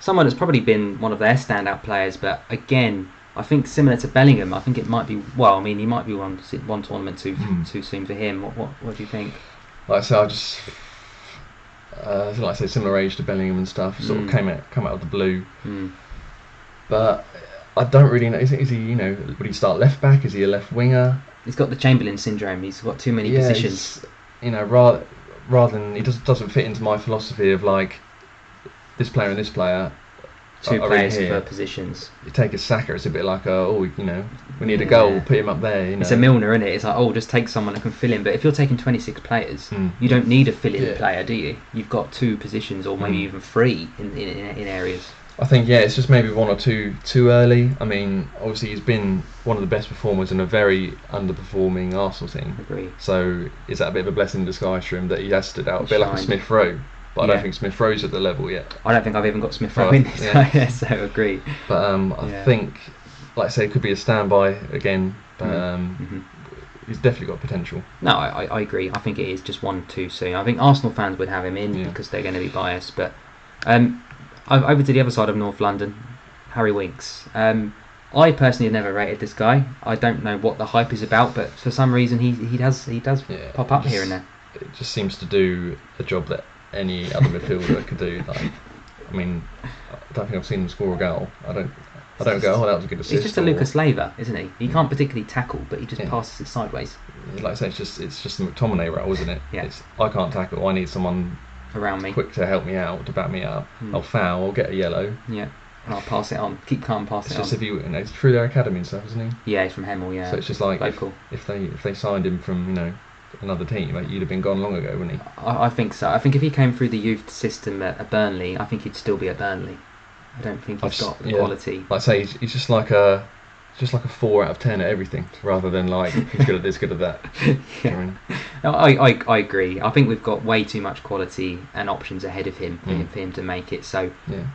someone that's probably been one of their standout players, but again, I think similar to Bellingham, I think it might be. Well, I mean, he might be one tournament too soon for him. What do you think? Like I say, I just. Like I say, similar age to Bellingham and stuff. Sort of come out of the blue. But I don't really know. Is he? Would he start left back? Is he a left winger? He's got the Chamberlain syndrome. He's got too many positions. Rather than he doesn't fit into my philosophy of like this player and this player. Two players for positions. You take a Saka, it's a bit like we need a goal, we'll put him up there. It's a Milner, isn't it? It's like just take someone that can fill in. But if you're taking 26 players, you don't need a fill-in player, do you? You've got two positions, or maybe even three in areas. I think it's just maybe one or two too early. I mean, obviously he's been one of the best performers in a very underperforming Arsenal team. Agree. So is that a bit of a blessing in disguise for him that he has stood out a bit like a Smith Rowe? But I don't think Smith Rowe's at the level yet. I don't think I've even got Smith Rowe in this. So agree. But I think, like I say, it could be a standby again. But he's definitely got potential. No, I agree. I think it is just one too soon. I think Arsenal fans would have him in because they're going to be biased. But over to the other side of North London, Harry Winks. I personally have never rated this guy. I don't know what the hype is about, but for some reason he does pop up here and there. It just seems to do a job that any other midfielder could do. I don't think I've seen him score a goal. I don't go, that was a good assist. He's just a Lucas Leiva, isn't he? He can't particularly tackle, but he just passes it sideways. Like I say, it's just the McTominay role, isn't it? Yeah. I can't tackle. I need someone around me, quick to help me out, to back me up. I'll foul, I'll get a yellow. Yeah. And I'll pass it on. Keep calm, pass it on. It's just he's through their academy and stuff, isn't he? Yeah, he's from Hemel. Yeah. So it's just like local. If they signed him from another team, you'd have been gone long ago, wouldn't he? I think so. I think if he came through the youth system at Burnley, I think he'd still be at Burnley. I don't think he's got the quality. Like I say, he's just like a 4 out of 10 at everything, rather than like he's good at this, good at that. Yeah. I agree. I think we've got way too much quality and options ahead of him for him to make it. So,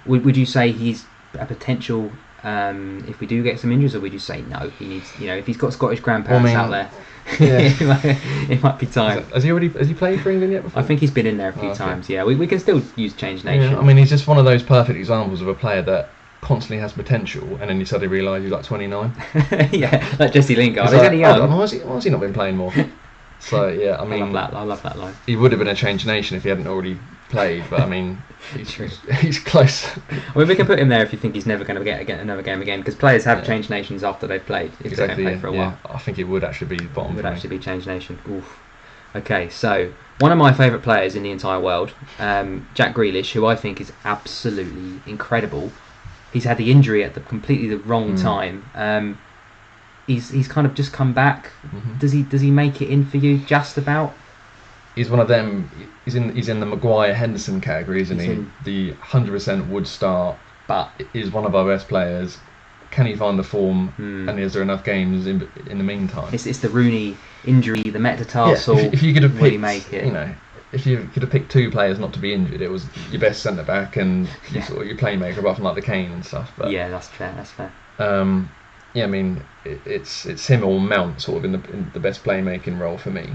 would you say he's a potential? If we do get some injuries, or would you say no? He needs, if he's got Scottish grandparents out there, it might be time. Has he played for England yet before? I think he's been in there a few times. Yeah, we can still use Change Nation. Yeah, I mean, he's just one of those perfect examples of a player that constantly has potential, and then you suddenly realise he's like 29. Yeah, like Jesse Lingard. He's only young. Why has he not been playing more? So yeah, I mean, I love that line. He would have been a Change Nation if he hadn't already played, but I mean, he's close. I mean, we can put him there if you think he's never going to get another game again, because players have changed nations after they've played. If they don't play for a while, I think it would actually be bottom. It would actually be changed nation. Oof. Okay, so one of my favourite players in the entire world, Jack Grealish, who I think is absolutely incredible. He's had the injury at completely the wrong time. He's kind of just come back. Does he make it in for you? Just about. He's one of them. He's in the Maguire Henderson category, isn't he? The 100% would start, but is one of our best players. Can he find the form? And is there enough games in the meantime? It's the Rooney injury, the metatarsal. If you could have picked, make it. If you could have picked 2 players not to be injured, it was your best centre back and your playmaker, apart from like the Kane and stuff. But yeah, that's fair. I mean, it's him or Mount sort of in the best playmaking role for me.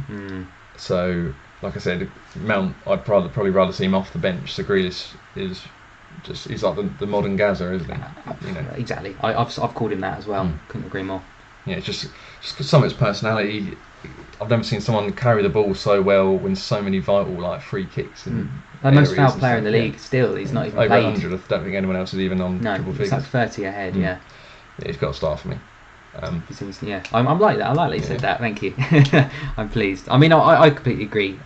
So, like I said, Mount, I'd probably rather see him off the bench. So Grealish he's like the modern Gaza, isn't he? Exactly. I've called him that as well. Couldn't agree more. Yeah, it's just some of his personality. I've never seen someone carry the ball so well, win so many vital like free kicks. The most foul player in the league. Still, he's not even over played. 100. I don't think anyone else is even on triple figures. It's like 30 ahead. Yeah, he's got to start for me. Yeah, I'm like that. I like that you said that. Thank you. I'm pleased. I mean, I completely agree.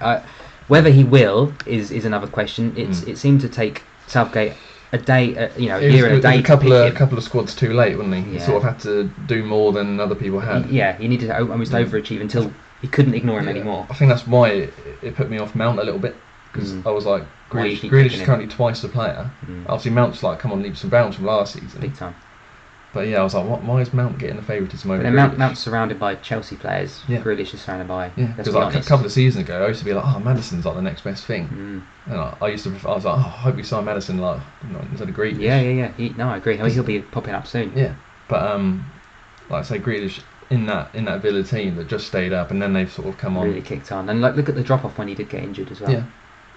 Whether he will is another question. It seemed to take Southgate a day, a year and a day. A couple of squads too late, wasn't he? Yeah. He sort of had to do more than other people had. He needed to almost overachieve until he couldn't ignore him anymore. I think that's why it put me off Mount a little bit, because I was like, Grealish is currently twice the player. Obviously, Mount's like come on leaps and bounds from last season. Big time. But yeah, I was like, why is Mount getting the favouritism over Grealish? Then Mount's surrounded by Chelsea players. Yeah. Grealish is surrounded by. Yeah, because like a couple of seasons ago, I used to be like, oh, Maddison's like the next best thing. And I was like, oh, I hope we sign Maddison instead of Grealish. Yeah. I agree. He'll be popping up soon. Yeah, but like I say, Grealish in that Villa team that just stayed up, and then they've sort of come on. Really kicked on, and look at the drop off when he did get injured as well. Yeah.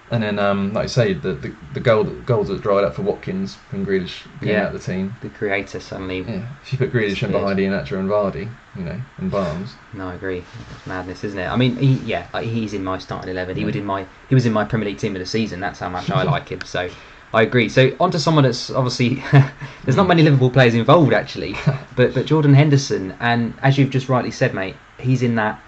And then, like I say, the goals that dried up for Watkins when Grealish came out of the team. The creator suddenly. Yeah, if you put Grealish in behind Iheanacho and Vardy, and Barnes. No, I agree. It's madness, isn't it? I mean, he's in my starting 11. He was in my Premier League team of the season. That's how much I like him. So I agree. So on to someone that's obviously there's not many Liverpool players involved actually, but Jordan Henderson, and as you've just rightly said, mate, he's in that.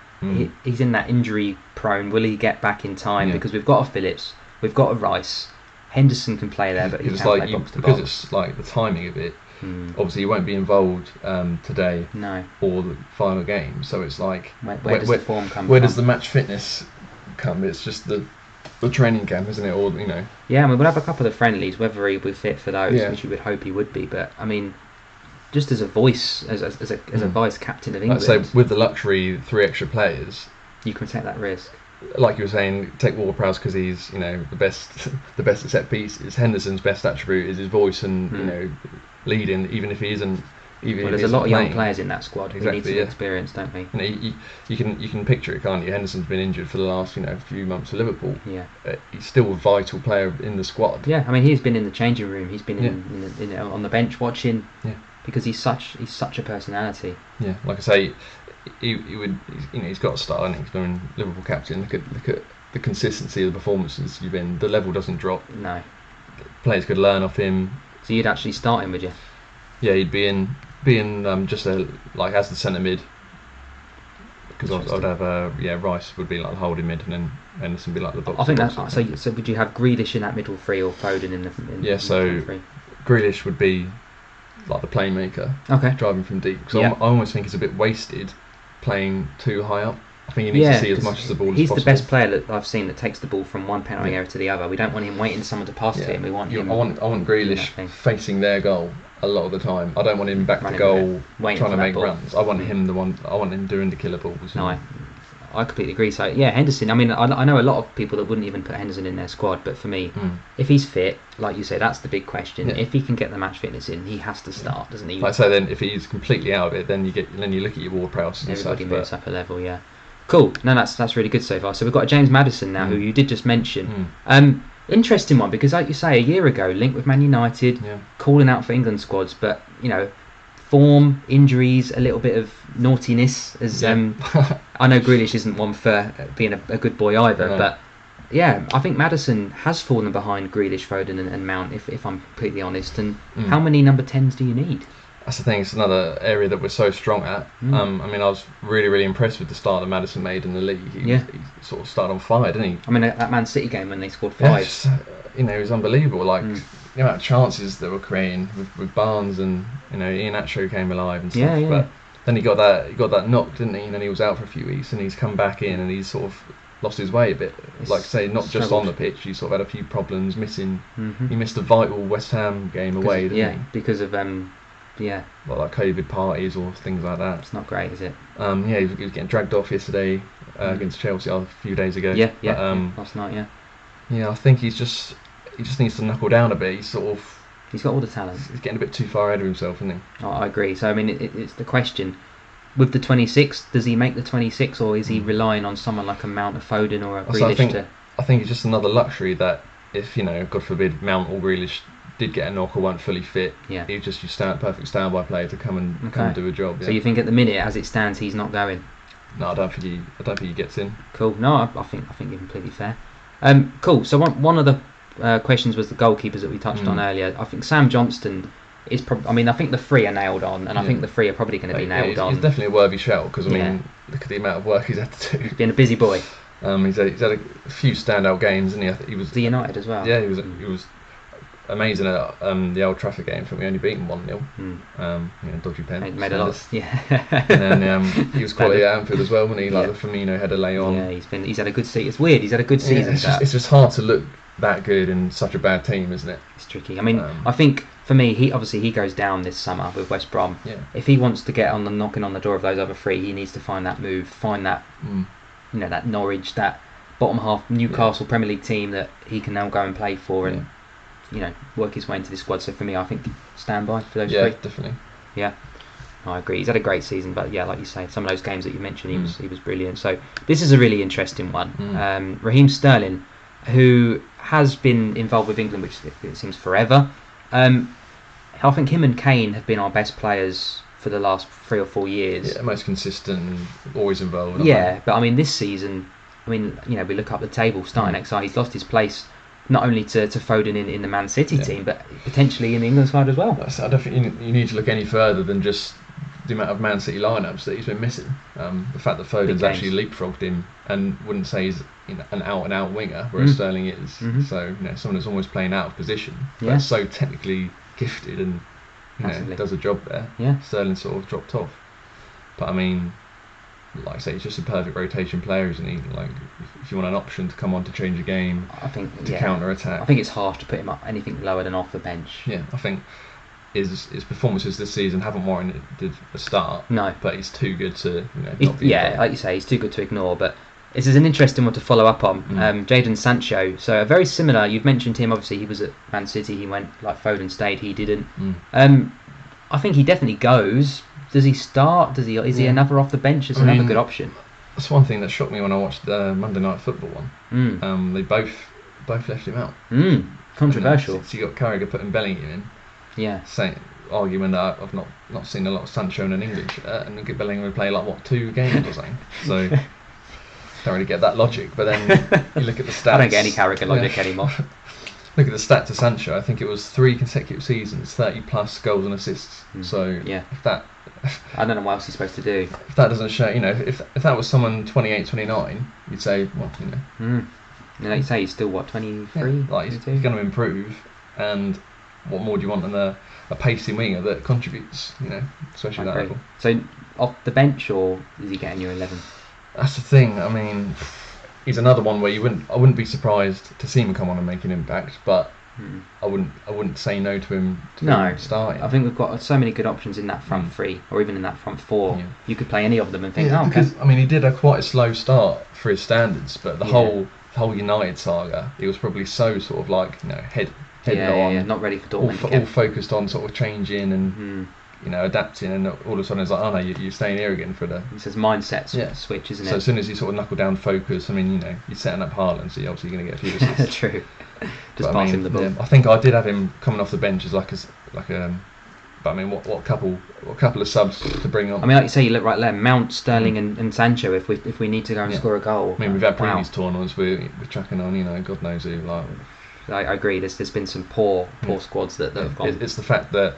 He's in that injury prone. Will he get back in time? Because we've got a Phillips, we've got a Rice. Henderson can play there, but he can't play box to box. Because it's like the timing of it. Obviously, he won't be involved today or the final game. So it's like where does the form come from? Where does the match fitness come? It's just the training camp, isn't it? Or Yeah, I mean, we'll have a couple of friendlies. Whether he'll be fit for those, which you would hope he would be. But I mean, just as a voice, as a vice captain of England. I'd say with the luxury 3 extra players, you can take that risk. Like you were saying, take Ward-Prowse because he's the best at set pieces. Henderson's best attribute is his voice and leading, even if he isn't. There's a lot of young players in that squad. Exactly, we need some experience, don't we? You can picture it, can't you? Henderson's been injured for the last few months for Liverpool. Yeah, he's still a vital player in the squad. Yeah, I mean he's been in the changing room. He's been on the bench watching. Yeah. Because he's such a personality. Yeah, like I say, he would. He's got a star, and he's been Liverpool captain. Look at the consistency of the performances you've been. The level doesn't drop. No. Players could learn off him. So you'd actually start him, would you? Yeah, he'd be in just as the centre mid. Because I'd have Rice would be like the holding mid, and then Henderson would be like the box. I think that's so. Would you have Grealish in that middle three or Foden in the so Grealish would be like the playmaker, driving from deep. Because I almost think it's a bit wasted playing too high up. I think he needs to see as much of the ball as possible. He's the best player that I've seen that takes the ball from one penalty area to the other. We don't want him waiting for someone to pass to him. We want him. I want Grealish facing their goal a lot of the time. I don't want him back to goal trying to make runs. I want him doing the killer balls. No, I completely agree. So yeah, Henderson. I mean, I know a lot of people that wouldn't even put Henderson in their squad, but for me, if he's fit, like you say, that's the big question. If he can get the match fitness in, he has to start, doesn't he? Like I say, then if he's completely out of it, then you look at your Ward-Prowse and everybody moves up a level. Yeah, cool. No, that's really good so far. So we've got James Maddison now, who you did just mention. Interesting one, because like you say, a year ago, linked with Man United, calling out for England squads, but form, injuries, a little bit of naughtiness. As I know Grealish isn't one for being a good boy either, but yeah, I think Maddison has fallen behind Grealish, Foden and Mount, if I'm completely honest. And how many number 10s do you need? That's the thing, it's another area that we're so strong at. I mean, I was really, really impressed with the start that Maddison made in the league. He sort of started on fire, didn't he? I mean, that Man City game when they scored 5. It was unbelievable. Like, the amount of chances that were creating with Barnes and, Iheanacho came alive and stuff. But then he got that knock, didn't he? And then he was out for a few weeks and he's come back in and he's sort of lost his way a bit. Like say, not just on the pitch, he sort of had a few problems missing. He missed a vital West Ham game away, didn't he? Because of like COVID parties or things like that. It's not great, is it? He was getting dragged off yesterday against Chelsea a few days ago. Last night. I think he just needs to knuckle down a bit. He's got all the talent. He's getting a bit too far ahead of himself, isn't he? Oh, I agree. So I mean, it's the question. With the 26, does he make the 26, or is he relying on someone like a Mount, a Foden, or a Grealish? I think it's just another luxury that if God forbid Mount or Grealish did get a knock or weren't fully fit, he'd just your perfect standby player to come and do a job. So you think at the minute, as it stands, he's not going? No, I don't think he gets in. Cool. No, I think you're completely fair. Cool. So one of the questions was the goalkeepers that we touched on earlier. I think Sam Johnston is. I mean, I think the 3 are nailed on, and I think the 3 are probably going to be nailed on. It's definitely a worthy shout because I mean, look at the amount of work he's had to do. He's been a busy boy. He's had a few standout games, and he was the United as well. Yeah, he was amazing at the Old Trafford game. I think we only beat him 1-0. Dodgy pen. Made a lot. Yeah. And then he was quality at Anfield as well, when he the Firmino header lay on. Yeah, he's had a good season. It's weird. He's had a good season. It's just hard to look that good in such a bad team, isn't it? It's tricky. I mean, I think for me, he goes down this summer with West Brom. Yeah. If he wants to get on the knocking on the door of those other 3, he needs to find that move, find that that Norwich, that bottom half Newcastle Premier League team that he can now go and play for and work his way into this squad. So for me, I think stand by for those 3. Yeah, definitely. Yeah, I agree. He's had a great season, but yeah, like you say, some of those games that you mentioned, he was brilliant. So this is a really interesting one. Raheem Sterling, who has been involved with England, which it seems forever. I think him and Kane have been our best players for the last 3 or 4 years. Yeah, most consistent and always involved. Yeah, but I mean this season, we look up the table starting next side. He's lost his place not only to Foden in the Man City team, but potentially in the England side as well. I don't think you need to look any further than just the amount of Man City lineups that he's been missing. The fact that Foden's actually leapfrogged him, and wouldn't say he's an out-and-out winger, whereas Sterling is. So someone who's almost playing out of position, but so technically gifted and does a job there. Yeah. Sterling sort of dropped off, but I mean, like I say, he's just a perfect rotation player, isn't he? Like, if you want an option to come on to change a game, I think to counter attack. I think it's harsh to put him up anything lower than off the bench. Yeah, I think his performances this season haven't warranted a start. No, but he's too good to not be involved. Like you say, he's too good to ignore. But this is an interesting one to follow up on. Jadon Sancho. So a very similar. You've mentioned him. Obviously, he was at Man City. He went like Foden stayed. He didn't. I think he definitely goes. Does he start? Is he another off the bench? Is another good option? That's one thing that shocked me when I watched the Monday Night Football one. They both left him out. Controversial. So you got Carragher putting Bellingham in. Yeah. Arguing that I've not seen a lot of Sancho in an English shirt, and Bellingham would play 2 games or something. So don't really get that logic. But then you look at the stats. I don't get any Carragher logic anymore. Look at the stats of Sancho. I think it was 3 consecutive seasons, 30 plus goals and assists. So if that, I don't know what else he's supposed to do. If that doesn't show, if that was someone 28, 29, you'd say, well, And like you say, he's still 23. Like he's going to improve, and what more do you want than a pacey winger that contributes? Especially at that level. So off the bench, or is he getting your 11? That's the thing. I mean, he's another one where I wouldn't be surprised to see him come on and make an impact, but I wouldn't say no to him starting. I think we've got so many good options in that front 3, or even in that front 4. Yeah. You could play any of them and think, because I mean, he did quite a slow start for his standards, but the whole United saga, he was probably so sort of like head on, not ready for Dortmund. All focused on sort of changing and adapting, and all of a sudden it's like, oh no, you're staying here again for the. It says mindset switch, isn't it? So as soon as you sort of knuckle down focus, I mean, you're setting up Haaland, so you're obviously going to get a few assists. True. Just pass him the ball. I think I did have him coming off the bench as like a. But I mean, what couple of subs to bring on? I mean, like you say, you look right there, Mount, Sterling, and Sancho. If we need to go and score a goal. I mean, we've had previous tournaments we're chucking on, God knows who. Like, I agree. There's been some poor squads that have gone. It's the fact that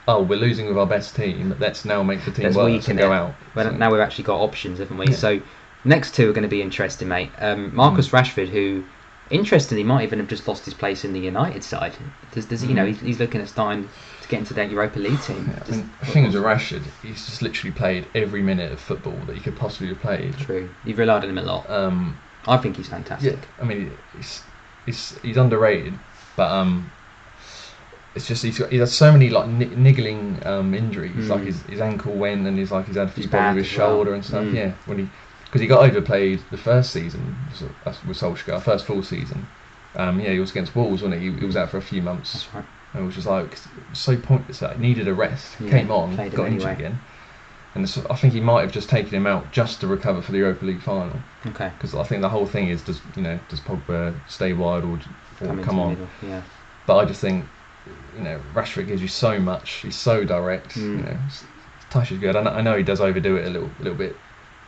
we're losing with our best team. Let's now make the team work and go out. Well, now we've actually got options, haven't we? Yeah. So next 2 are going to be interesting, mate. Marcus Rashford, who, interestingly, might even have just lost his place in the United side. Does he's looking at starting to get into that Europa League team. Yeah, I mean, the thing is with Rashford, he's just literally played every minute of football that he could possibly have played. True. You've relied on him a lot. I think he's fantastic. Yeah, I mean, he's underrated, but it's just he has so many like niggling injuries. Like his ankle went, and he's had a few problems with his shoulder and stuff. Yeah, because he got overplayed the first season with Solskjaer, first full season. He was against Wolves, wasn't he? He was out for a few months. That's right. And it was just like so pointless. That he needed a rest. He came on, got injured again, and I think he might have just taken him out just to recover for the Europa League final. Okay. Because I think the whole thing is does Pogba stay wide or come on? Middle, yeah. But I just think Rashford gives you so much. He's so direct. Touch is good. I know he does overdo it a little bit.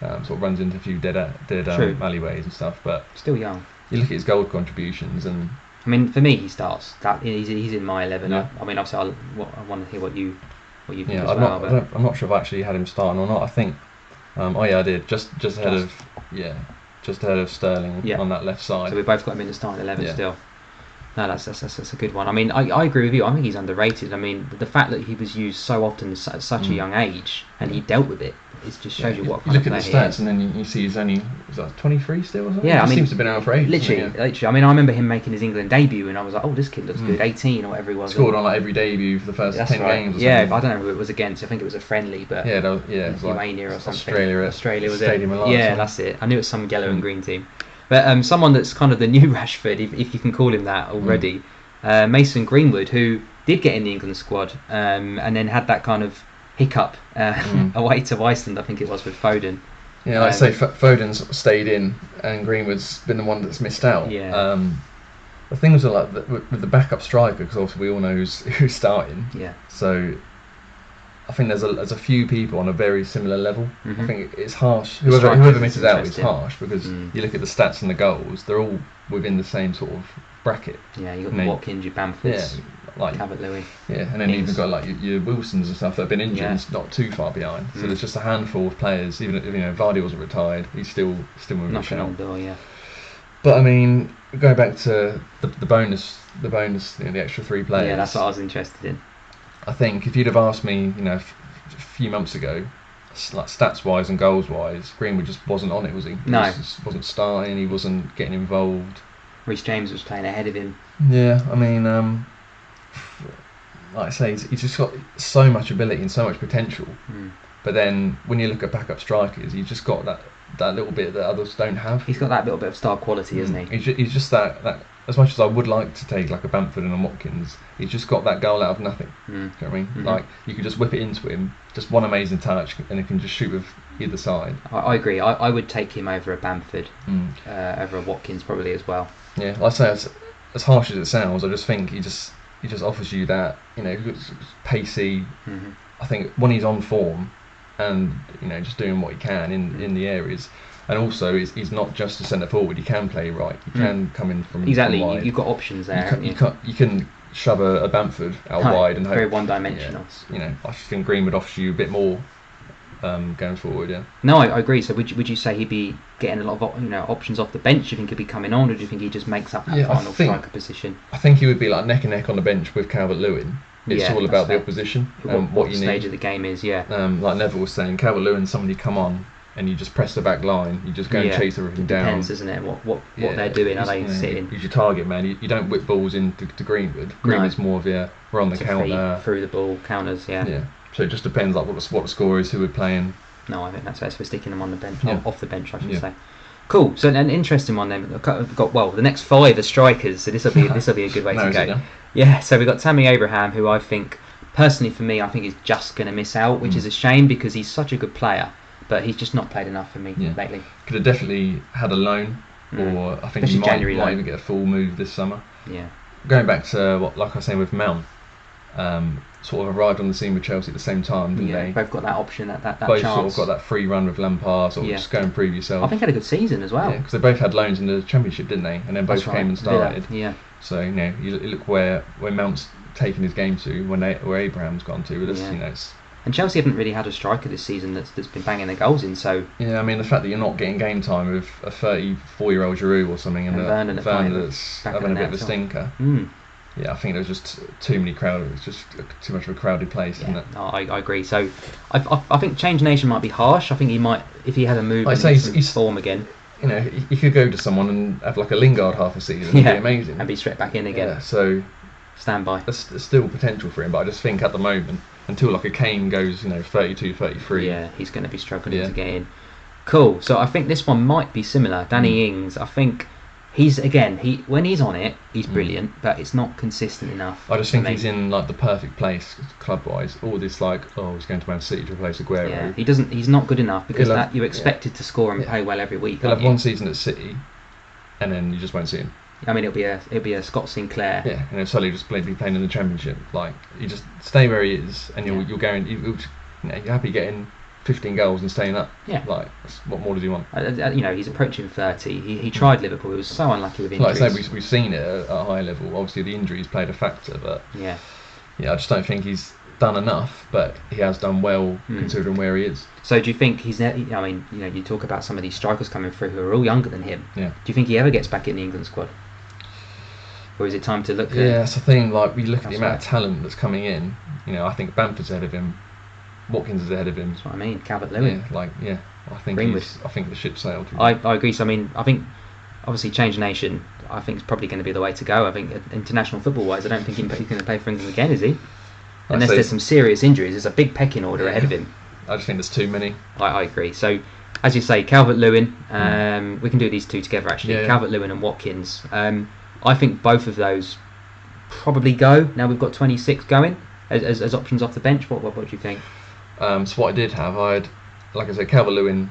Sort of runs into a few dead alleyways and stuff. But still young. You look at his goal contributions, and I mean, for me, he starts. He's in my 11. Yeah. I mean, obviously, I want to hear what you think Yeah, as I'm well. I'm not sure if I actually had him starting or not. I think, oh yeah, I did. Just ahead of Sterling Yeah. on that left side. So we both got him in the starting 11 Yeah. still. No, that's a good one. I mean, I agree with you. I think he's underrated. I mean, the fact that he was used so often at such a young age and he dealt with it, it just shows you what kind of look player at the he is. stats, and then you see he's only 23 still or something. Yeah, he I mean, seems to have been around for ages. Literally. I mean, I remember him making his England debut, and I was like, "Oh, this kid looks good." 18 or whatever he was. Scored on like every debut for the first 10 games. Or something. I don't know who it was against. I think it was a friendly, but it was Lithuania like or something. Australia was Stadium it? Alive. Yeah, that's it. I knew it was some yellow and green team. But someone that's kind of the new Rashford, if you can call him that already, Mason Greenwood, who did get in the England squad, and then had that kind of hiccup away to Iceland. I think it was with Foden. Yeah, like I say, Foden's stayed in, and Greenwood's been the one that's missed out. Yeah. The things are like with the backup striker, because obviously we all know who's starting. Yeah. So I think there's a few people on a very similar level. I think it's harsh. The Whoever misses out is interesting. harsh, because you look at the stats and the goals; they're all within the same sort of bracket. Yeah, you got the Watkins, your Bamfords, like Calvert-Lewin. Yeah, and then you've even got like your Wilsons and stuff that have been injured, and not too far behind. So there's just a handful of players. Even if Vardy wasn't retired, he's still moving knocking on the door. Yeah. But I mean, going back to the bonus, the extra 3 players. Yeah, that's what I was interested in. I think if you'd have asked me, a few months ago, like stats wise and goals wise, Greenwood just wasn't on it, was he? No. He just wasn't starting. He wasn't getting involved. Reece James was playing ahead of him. Yeah, I mean, like I say, he's just got so much ability and so much potential. But then when you look at backup strikers, he's just got that little bit that others don't have. He's got that little bit of star quality, isn't he? He's just that. As much as I would like to take like a Bamford and a Watkins, he's just got that goal out of nothing. You know what I mean? Like you could just whip it into him, just one amazing touch, and he can just shoot with either side. I agree. I would take him over a Bamford, over a Watkins probably as well. Yeah, like I say, as harsh as it sounds, I just think he just offers you that, pacey. I think when he's on form, and just doing what he can in the areas. And also, he's not just a centre forward. He can play right. He can come in from exactly. From wide. You've got options there. You can shove a Bamford out wide and hope. Very one-dimensional. I think Greenwood offers you a bit more going forward. Yeah. No, I agree. So would you say he'd be getting a lot of options off the bench? Do you think he'd be coming on, or do you think he just makes up that final striker position? I think he would be like neck and neck on the bench with Calvert-Lewin. It's all about the opposition and what you need. Stage of the game is, yeah. Like Neville was saying, Calvert-Lewin, somebody come on. And you just press the back line. You just go and chase everything down. Depends, isn't it? What they're doing? Are they sitting? He's your target man. You don't whip balls into Greenwood. Greenwood's more of we're on the counter, through the ball counters. Yeah. Yeah. So it just depends like what the score is, who we're playing. No, I think that's best. We're sticking them on the bench, off the bench, I should say. Cool. So an interesting one then. We've got the next 5 are strikers. So this will be a good way to go. Yeah. So we've got Tammy Abraham, who I think personally for me, I think is just going to miss out, which is a shame because he's such a good player. But he's just not played enough for me lately. Could have definitely had a loan, or I think he might even get a full move this summer. Yeah. Going back to like I was saying with Mount, sort of arrived on the scene with Chelsea at the same time, didn't they? Both got that option, that both chance. Sort of got that free run with Lampard, sort of just go and prove yourself. I think had a good season as well. Yeah, because they both had loans in the Championship, didn't they? And then both came and started. Yeah. So you look where Mount's taken his game to, where Abraham's gone to. But it's. And Chelsea haven't really had a striker this season that's been banging their goals in. So yeah, I mean the fact that you're not getting game time with a 34-year-old Giroud or something, and Werner that's having a bit of a stinker. Yeah, I think there's just too many crowd. It's just too much of a crowded place, isn't it? No, I agree. So I think Change Nation might be harsh. I think he might, if he had a move, he's form again. He could go to someone and have like a Lingard half a season. It'd be amazing, and be straight back in again. Yeah, so stand by. There's still potential for him, but I just think at the moment, until like a Kane goes, 32, 33. Yeah, he's going to be struggling to get in. Cool. So I think this one might be similar. Danny Ings. I think he's when he's on it, he's brilliant, but it's not consistent enough. I just think he's in like the perfect place club-wise. All this he's going to Man City to replace Aguero. Yeah, he's not good enough because you expected to score and play well every week. He'll have one season at City, and then you just won't see him. I mean, it'll be a Scott Sinclair. Yeah, and then suddenly just be playing in the Championship. Like you just stay where he is, and you're happy getting 15 goals and staying up. Yeah. Like, what more does he want? He's approaching 30. He tried Liverpool. He was so unlucky with injuries. Like I say, we've seen it at a high level. Obviously, the injuries played a factor, but yeah, I just don't think he's done enough. But he has done well considering where he is. So do you think he's? You talk about some of these strikers coming through who are all younger than him. Yeah. Do you think he ever gets back in the England squad, or is it time to look? Yeah, that's the thing. Like, we look at the amount of talent that's coming in. I think Bamford's ahead of him. Watkins is ahead of him. That's what I mean. Calvert-Lewin. I think the ship sailed. I agree. So I think obviously Change Nation, I think is probably going to be the way to go. I think international football wise, I don't think he's going to play for England again, is he? Unless there's some serious injuries. There's a big pecking order ahead of him. I just think there's too many. I agree. So as you say, Calvert-Lewin. We can do these two together actually. Yeah. Calvert-Lewin and Watkins. I think both of those probably go. Now we've got 26 going as options off the bench. What do you think? So what I did have, like I said, Calvert-Lewin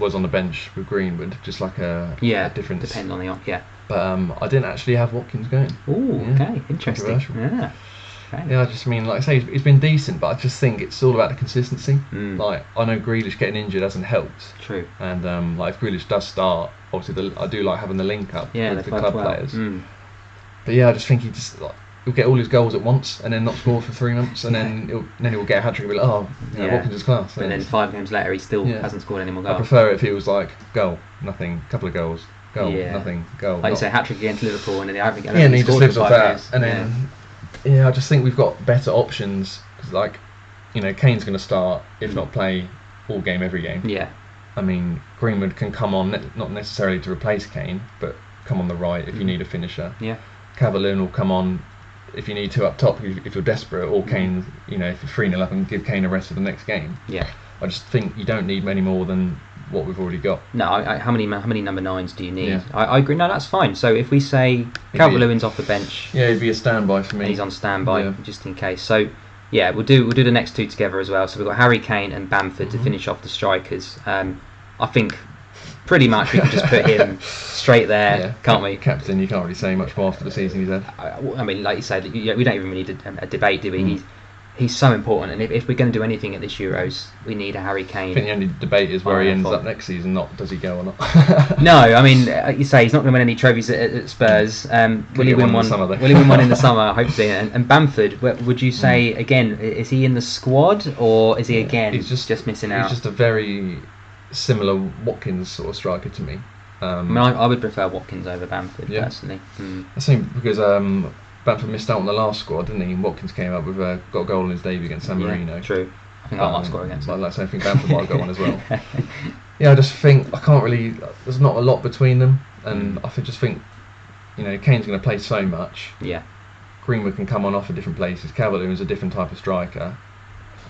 was on the bench with Greenwood, just like a difference. Depend on the But I didn't actually have Watkins going. Okay, interesting. Yeah. Okay. Yeah, I just mean, like I say, he's been decent, but I just think it's all about the consistency. Mm. Like, I know Grealish getting injured hasn't helped. True. And if Grealish does start, obviously I do like having the link up with the club players. Mm. But yeah, I just think he'll get all his goals at once and then not score for 3 months, and then he'll get a hat trick and be like, Watkins is class. And then 5 games later, he still hasn't scored any more goals. I prefer it if it was like goal, nothing, couple of goals, goal, nothing, goal. Like you say, hat trick against Liverpool, and then he just lives off that. And then I just think we've got better options because, Kane's going to start, if not play all game, every game. Yeah. I mean, Greenwood can come on, not necessarily to replace Kane, but come on the right if you need a finisher. Yeah. Calvert-Lewin will come on if you need to up top if you're desperate, or Kane, if you're 3-0 up, and give Kane a rest for the next game. Yeah. I just think you don't need many more than what we've already got. No, how many number 9s do you need? Yeah. I agree. No, that's fine. So if we say Calvert-Lewin's off the bench, it'd be a standby for me. And he's on standby just in case. So yeah, we'll do the next two together as well. So we've got Harry Kane and Bamford to finish off the strikers. I think pretty much we can just put him straight there, can't we? Captain, you can't really say much more after the season he's had. I mean, like you said, we don't even need a debate, do we? He's so important, and if we're going to do anything at this Euros, we need a Harry Kane. I think the only debate is where he ends up next season, not does he go or not. No, I mean, like you say, he's not going to win any trophies at Spurs. Will he win one? Will he win one in the summer? Hopefully. And Bamford, would you say again? Is he in the squad, or is he again he's just missing out? He's just a very similar Watkins sort of striker to me. I mean, I would prefer Watkins over Bamford personally. I think because Bamford missed out on the last squad, didn't he? And Watkins came up with got a goal in his debut against San Marino. True. I think I might score against him. I think Bamford might have got one as well. Yeah, I just think I can't really. There's not a lot between them, and I just think, Kane's going to play so much. Yeah. Greenwood can come on off at different places. Calvert-Lewin is a different type of striker.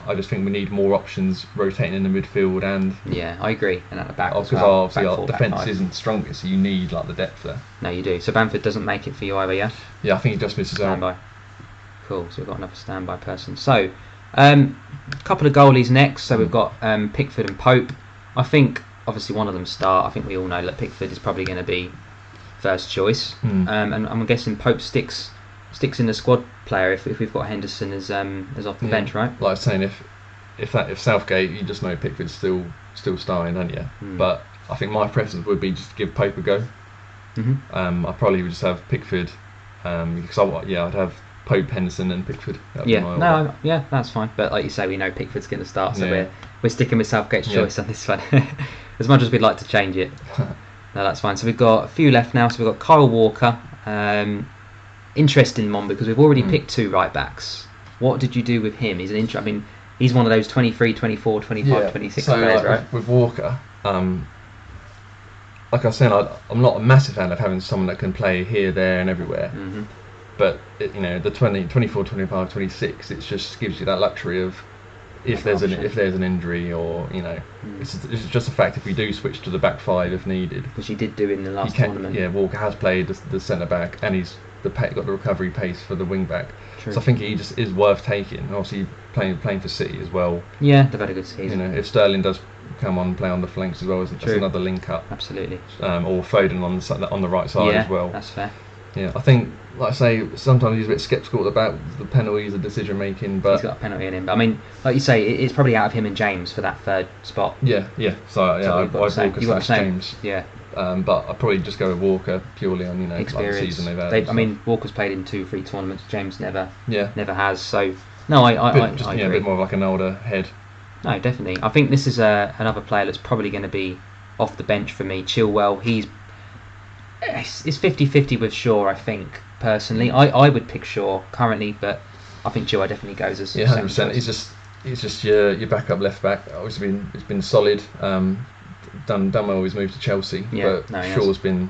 I just think we need more options rotating in the midfield and. Yeah, I agree. And at the back. Because obviously our defence isn't strongest, so you need the depth there. No, you do. So Bamford doesn't make it for you either, yeah? Yeah, I think he just misses out. Standby. Cool. So we've got another standby person. So, a couple of goalies next. So we've got Pickford and Pope. I think obviously one of them start. I think we all know that Pickford is probably going to be first choice. And I'm guessing Pope sticks in the squad player if we've got Henderson as off the bench, right? Like I was saying, if Southgate, you just know Pickford's still starting, don't you? But I think my preference would be just to give Pope a go. I probably would just have Pickford because I'd have Pope, Henderson, and Pickford. That's fine. But like you say, we know Pickford's going to start, so we're sticking with Southgate's choice on this one. As much as we'd like to change it, no, that's fine. So we've got a few left now. So we've got Kyle Walker. Interesting one because we've already picked 2 right backs. What did you do with him? He's he's one of those 23, 24, 25, 26 players, right? With Walker, like I was saying, I'm not a massive fan of having someone that can play here, there, and everywhere. But the 20, 24, 25, 26, it just gives you that luxury of if there's an injury or it's just a fact if we do switch to the back 5 if needed. Which he did do in the last tournament. Yeah, Walker has played the centre back and he's got the recovery pace for the wing back. True. So I think he just is worth taking. And obviously playing for City as well. Yeah, they've had a good season. If Sterling does come on and play on the flanks as well, that's another link up. Absolutely. Or Foden on the right side as well. That's fair. Yeah, I think like I say, sometimes he's a bit sceptical about the penalties, the decision making, but he's got a penalty in him. But I mean, like you say, it's probably out of him and James for that third spot. yeah. So yeah, I'd Walker slash James. Yeah. But I'd probably just go with Walker purely on experience. Like the season they've had. I mean, Walker's played in 2 free tournaments. James never has. So no, I agree. A bit more of like an older head. No, definitely. I think this is another player that's probably going to be off the bench for me. Chilwell, it's 50-50 with Shaw, I think, personally. I would pick Shaw currently, but I think Chilwell definitely goes as 100%. He's just your backup left back. Obviously, it's been solid. Done well with his move to Chelsea, but Shaw's been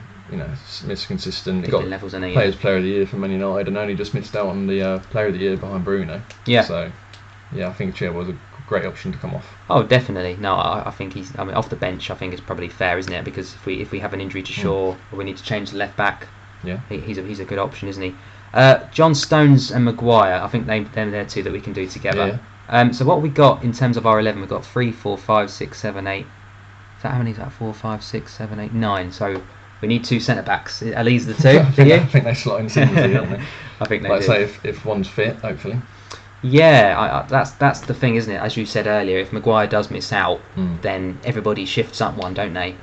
missed consistent. He got levels in it, Player of the Year for Man United, and only just missed out on the Player of the Year behind Bruno. Yeah. So I think Chilwell was a great option to come off. Oh, definitely. No, I think he's. I mean, off the bench, I think it's probably fair, isn't it? Because if we have an injury to Shaw, or we need to change the left back, he's a good option, isn't he? John Stones and Maguire, I think they're two that we can do together. Yeah. So what we got in terms of our 11, we've got 3, 4, 5, 6, 7, 8. Is that how many is that? 4, 5, 6, 7, 8, 9. So we need 2 centre backs. Are these the 2? I think they slot in seamlessly, don't they? I think they do. Say if one's fit, hopefully. Yeah, that's the thing, isn't it? As you said earlier, if Maguire does miss out, then everybody shifts up one, don't they?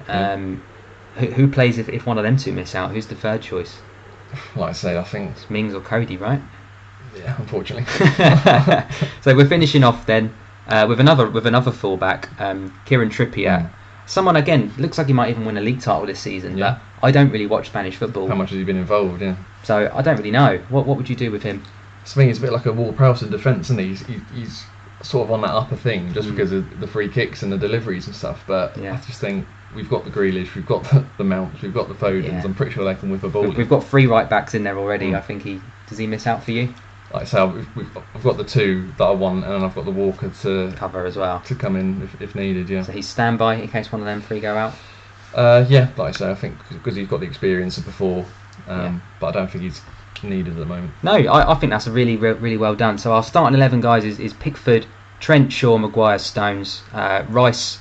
Who plays if one of them 2 miss out? Who's the third choice? Like I say, I think it's Mings or Cody, right? Yeah, unfortunately. So we're finishing off then with another fullback, Kieran Trippier. Someone again looks like he might even win a league title this season. But I don't really watch Spanish football. How much has he been involved? Yeah. So I don't really know. What would you do with him? To me, he's a bit like a Ward-Prowse in defence, isn't he? He's sort of on that upper thing just because of the free kicks and the deliveries and stuff. But I just think we've got the Grealish, we've got the Mounts, we've got the Fodens. Yeah. I'm pretty sure they can whip a ball. We've got 3 right backs in there already. I think does he miss out for you? Like I say, I've got the 2 that I want, and then I've got the Walker to cover as well to come in if needed. Yeah. So he's standby in case one of them 3 go out. Like I say, I think because he's got the experience of before, but I don't think he's needed at the moment. No, I think that's a really well done. So our starting 11 guys is Pickford, Trent, Shaw, Maguire, Stones, Rice,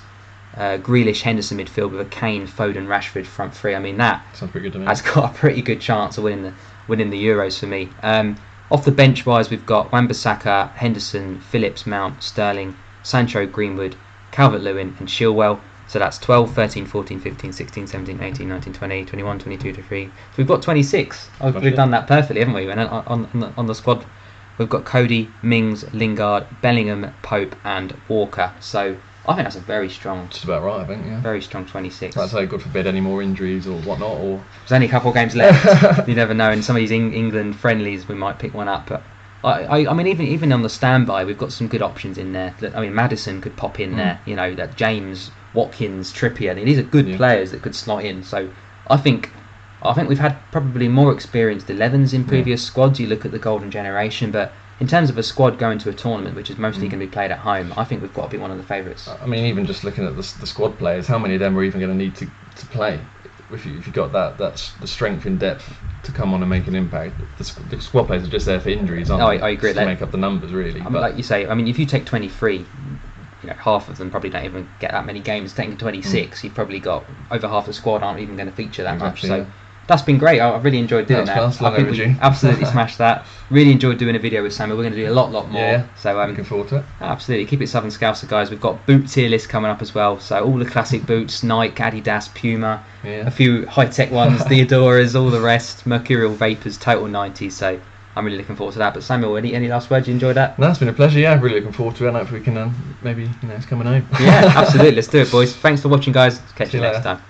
Grealish, Henderson midfield with a Kane, Foden, Rashford front 3. I mean that sounds pretty good to me. Has got a pretty good chance of winning the Euros for me. Off the bench wise, we've got Wan-Bissaka, Henderson, Phillips, Mount, Sterling, Sancho, Greenwood, Calvert-Lewin and Chilwell. So that's 12, 13, 14, 15, 16, 17, 18, 19, 20, 21, 22, 23. So we've got 26. We've done that perfectly, haven't we? And on the squad, we've got Cody, Mings, Lingard, Bellingham, Pope and Walker. So I think that's a very strong... Just about right, I think, yeah. Very strong 26. I'd say God forbid any more injuries or whatnot. Or there's only a couple of games left. You never know. In some of these England friendlies, we might pick one up. But I mean, even on the standby, we've got some good options in there. I mean, Maddison could pop in there. You know, that James, Watkins, Trippier. These are good players that could slot in. So I think we've had probably more experienced 11s in previous squads. You look at the Golden Generation, but in terms of a squad going to a tournament, which is mostly going to be played at home, I think we've got to be one of the favourites. I mean, even just looking at the squad players, how many of them are even going to need to play? If you got that's the strength in depth to come on and make an impact. The squad players are just there for injuries, aren't they? I agree. To make up the numbers, really. I mean, like you say, I mean, if you take 23, half of them probably don't even get that many games. Taking 26, you've probably got over half the squad aren't even going to feature that much. So that's been great. I've really enjoyed doing that. I think we absolutely smashed that. Really enjoyed doing a video with Samuel. We're going to do a lot more. Yeah. So looking forward to it. Absolutely. Keep it Southern Scouser, guys. We've got boot tier list coming up as well. So all the classic boots: Nike, Adidas, Puma, a few high-tech ones, Theodoras, all the rest, Mercurial Vapors, Total 90s. So I'm really looking forward to that. But Samuel, any last words? You enjoyed that? No, it's been a pleasure. Yeah, really looking forward to it. And hopefully we can maybe it's coming home. Yeah, absolutely. Let's do it, boys. Thanks for watching, guys. Catch you next time.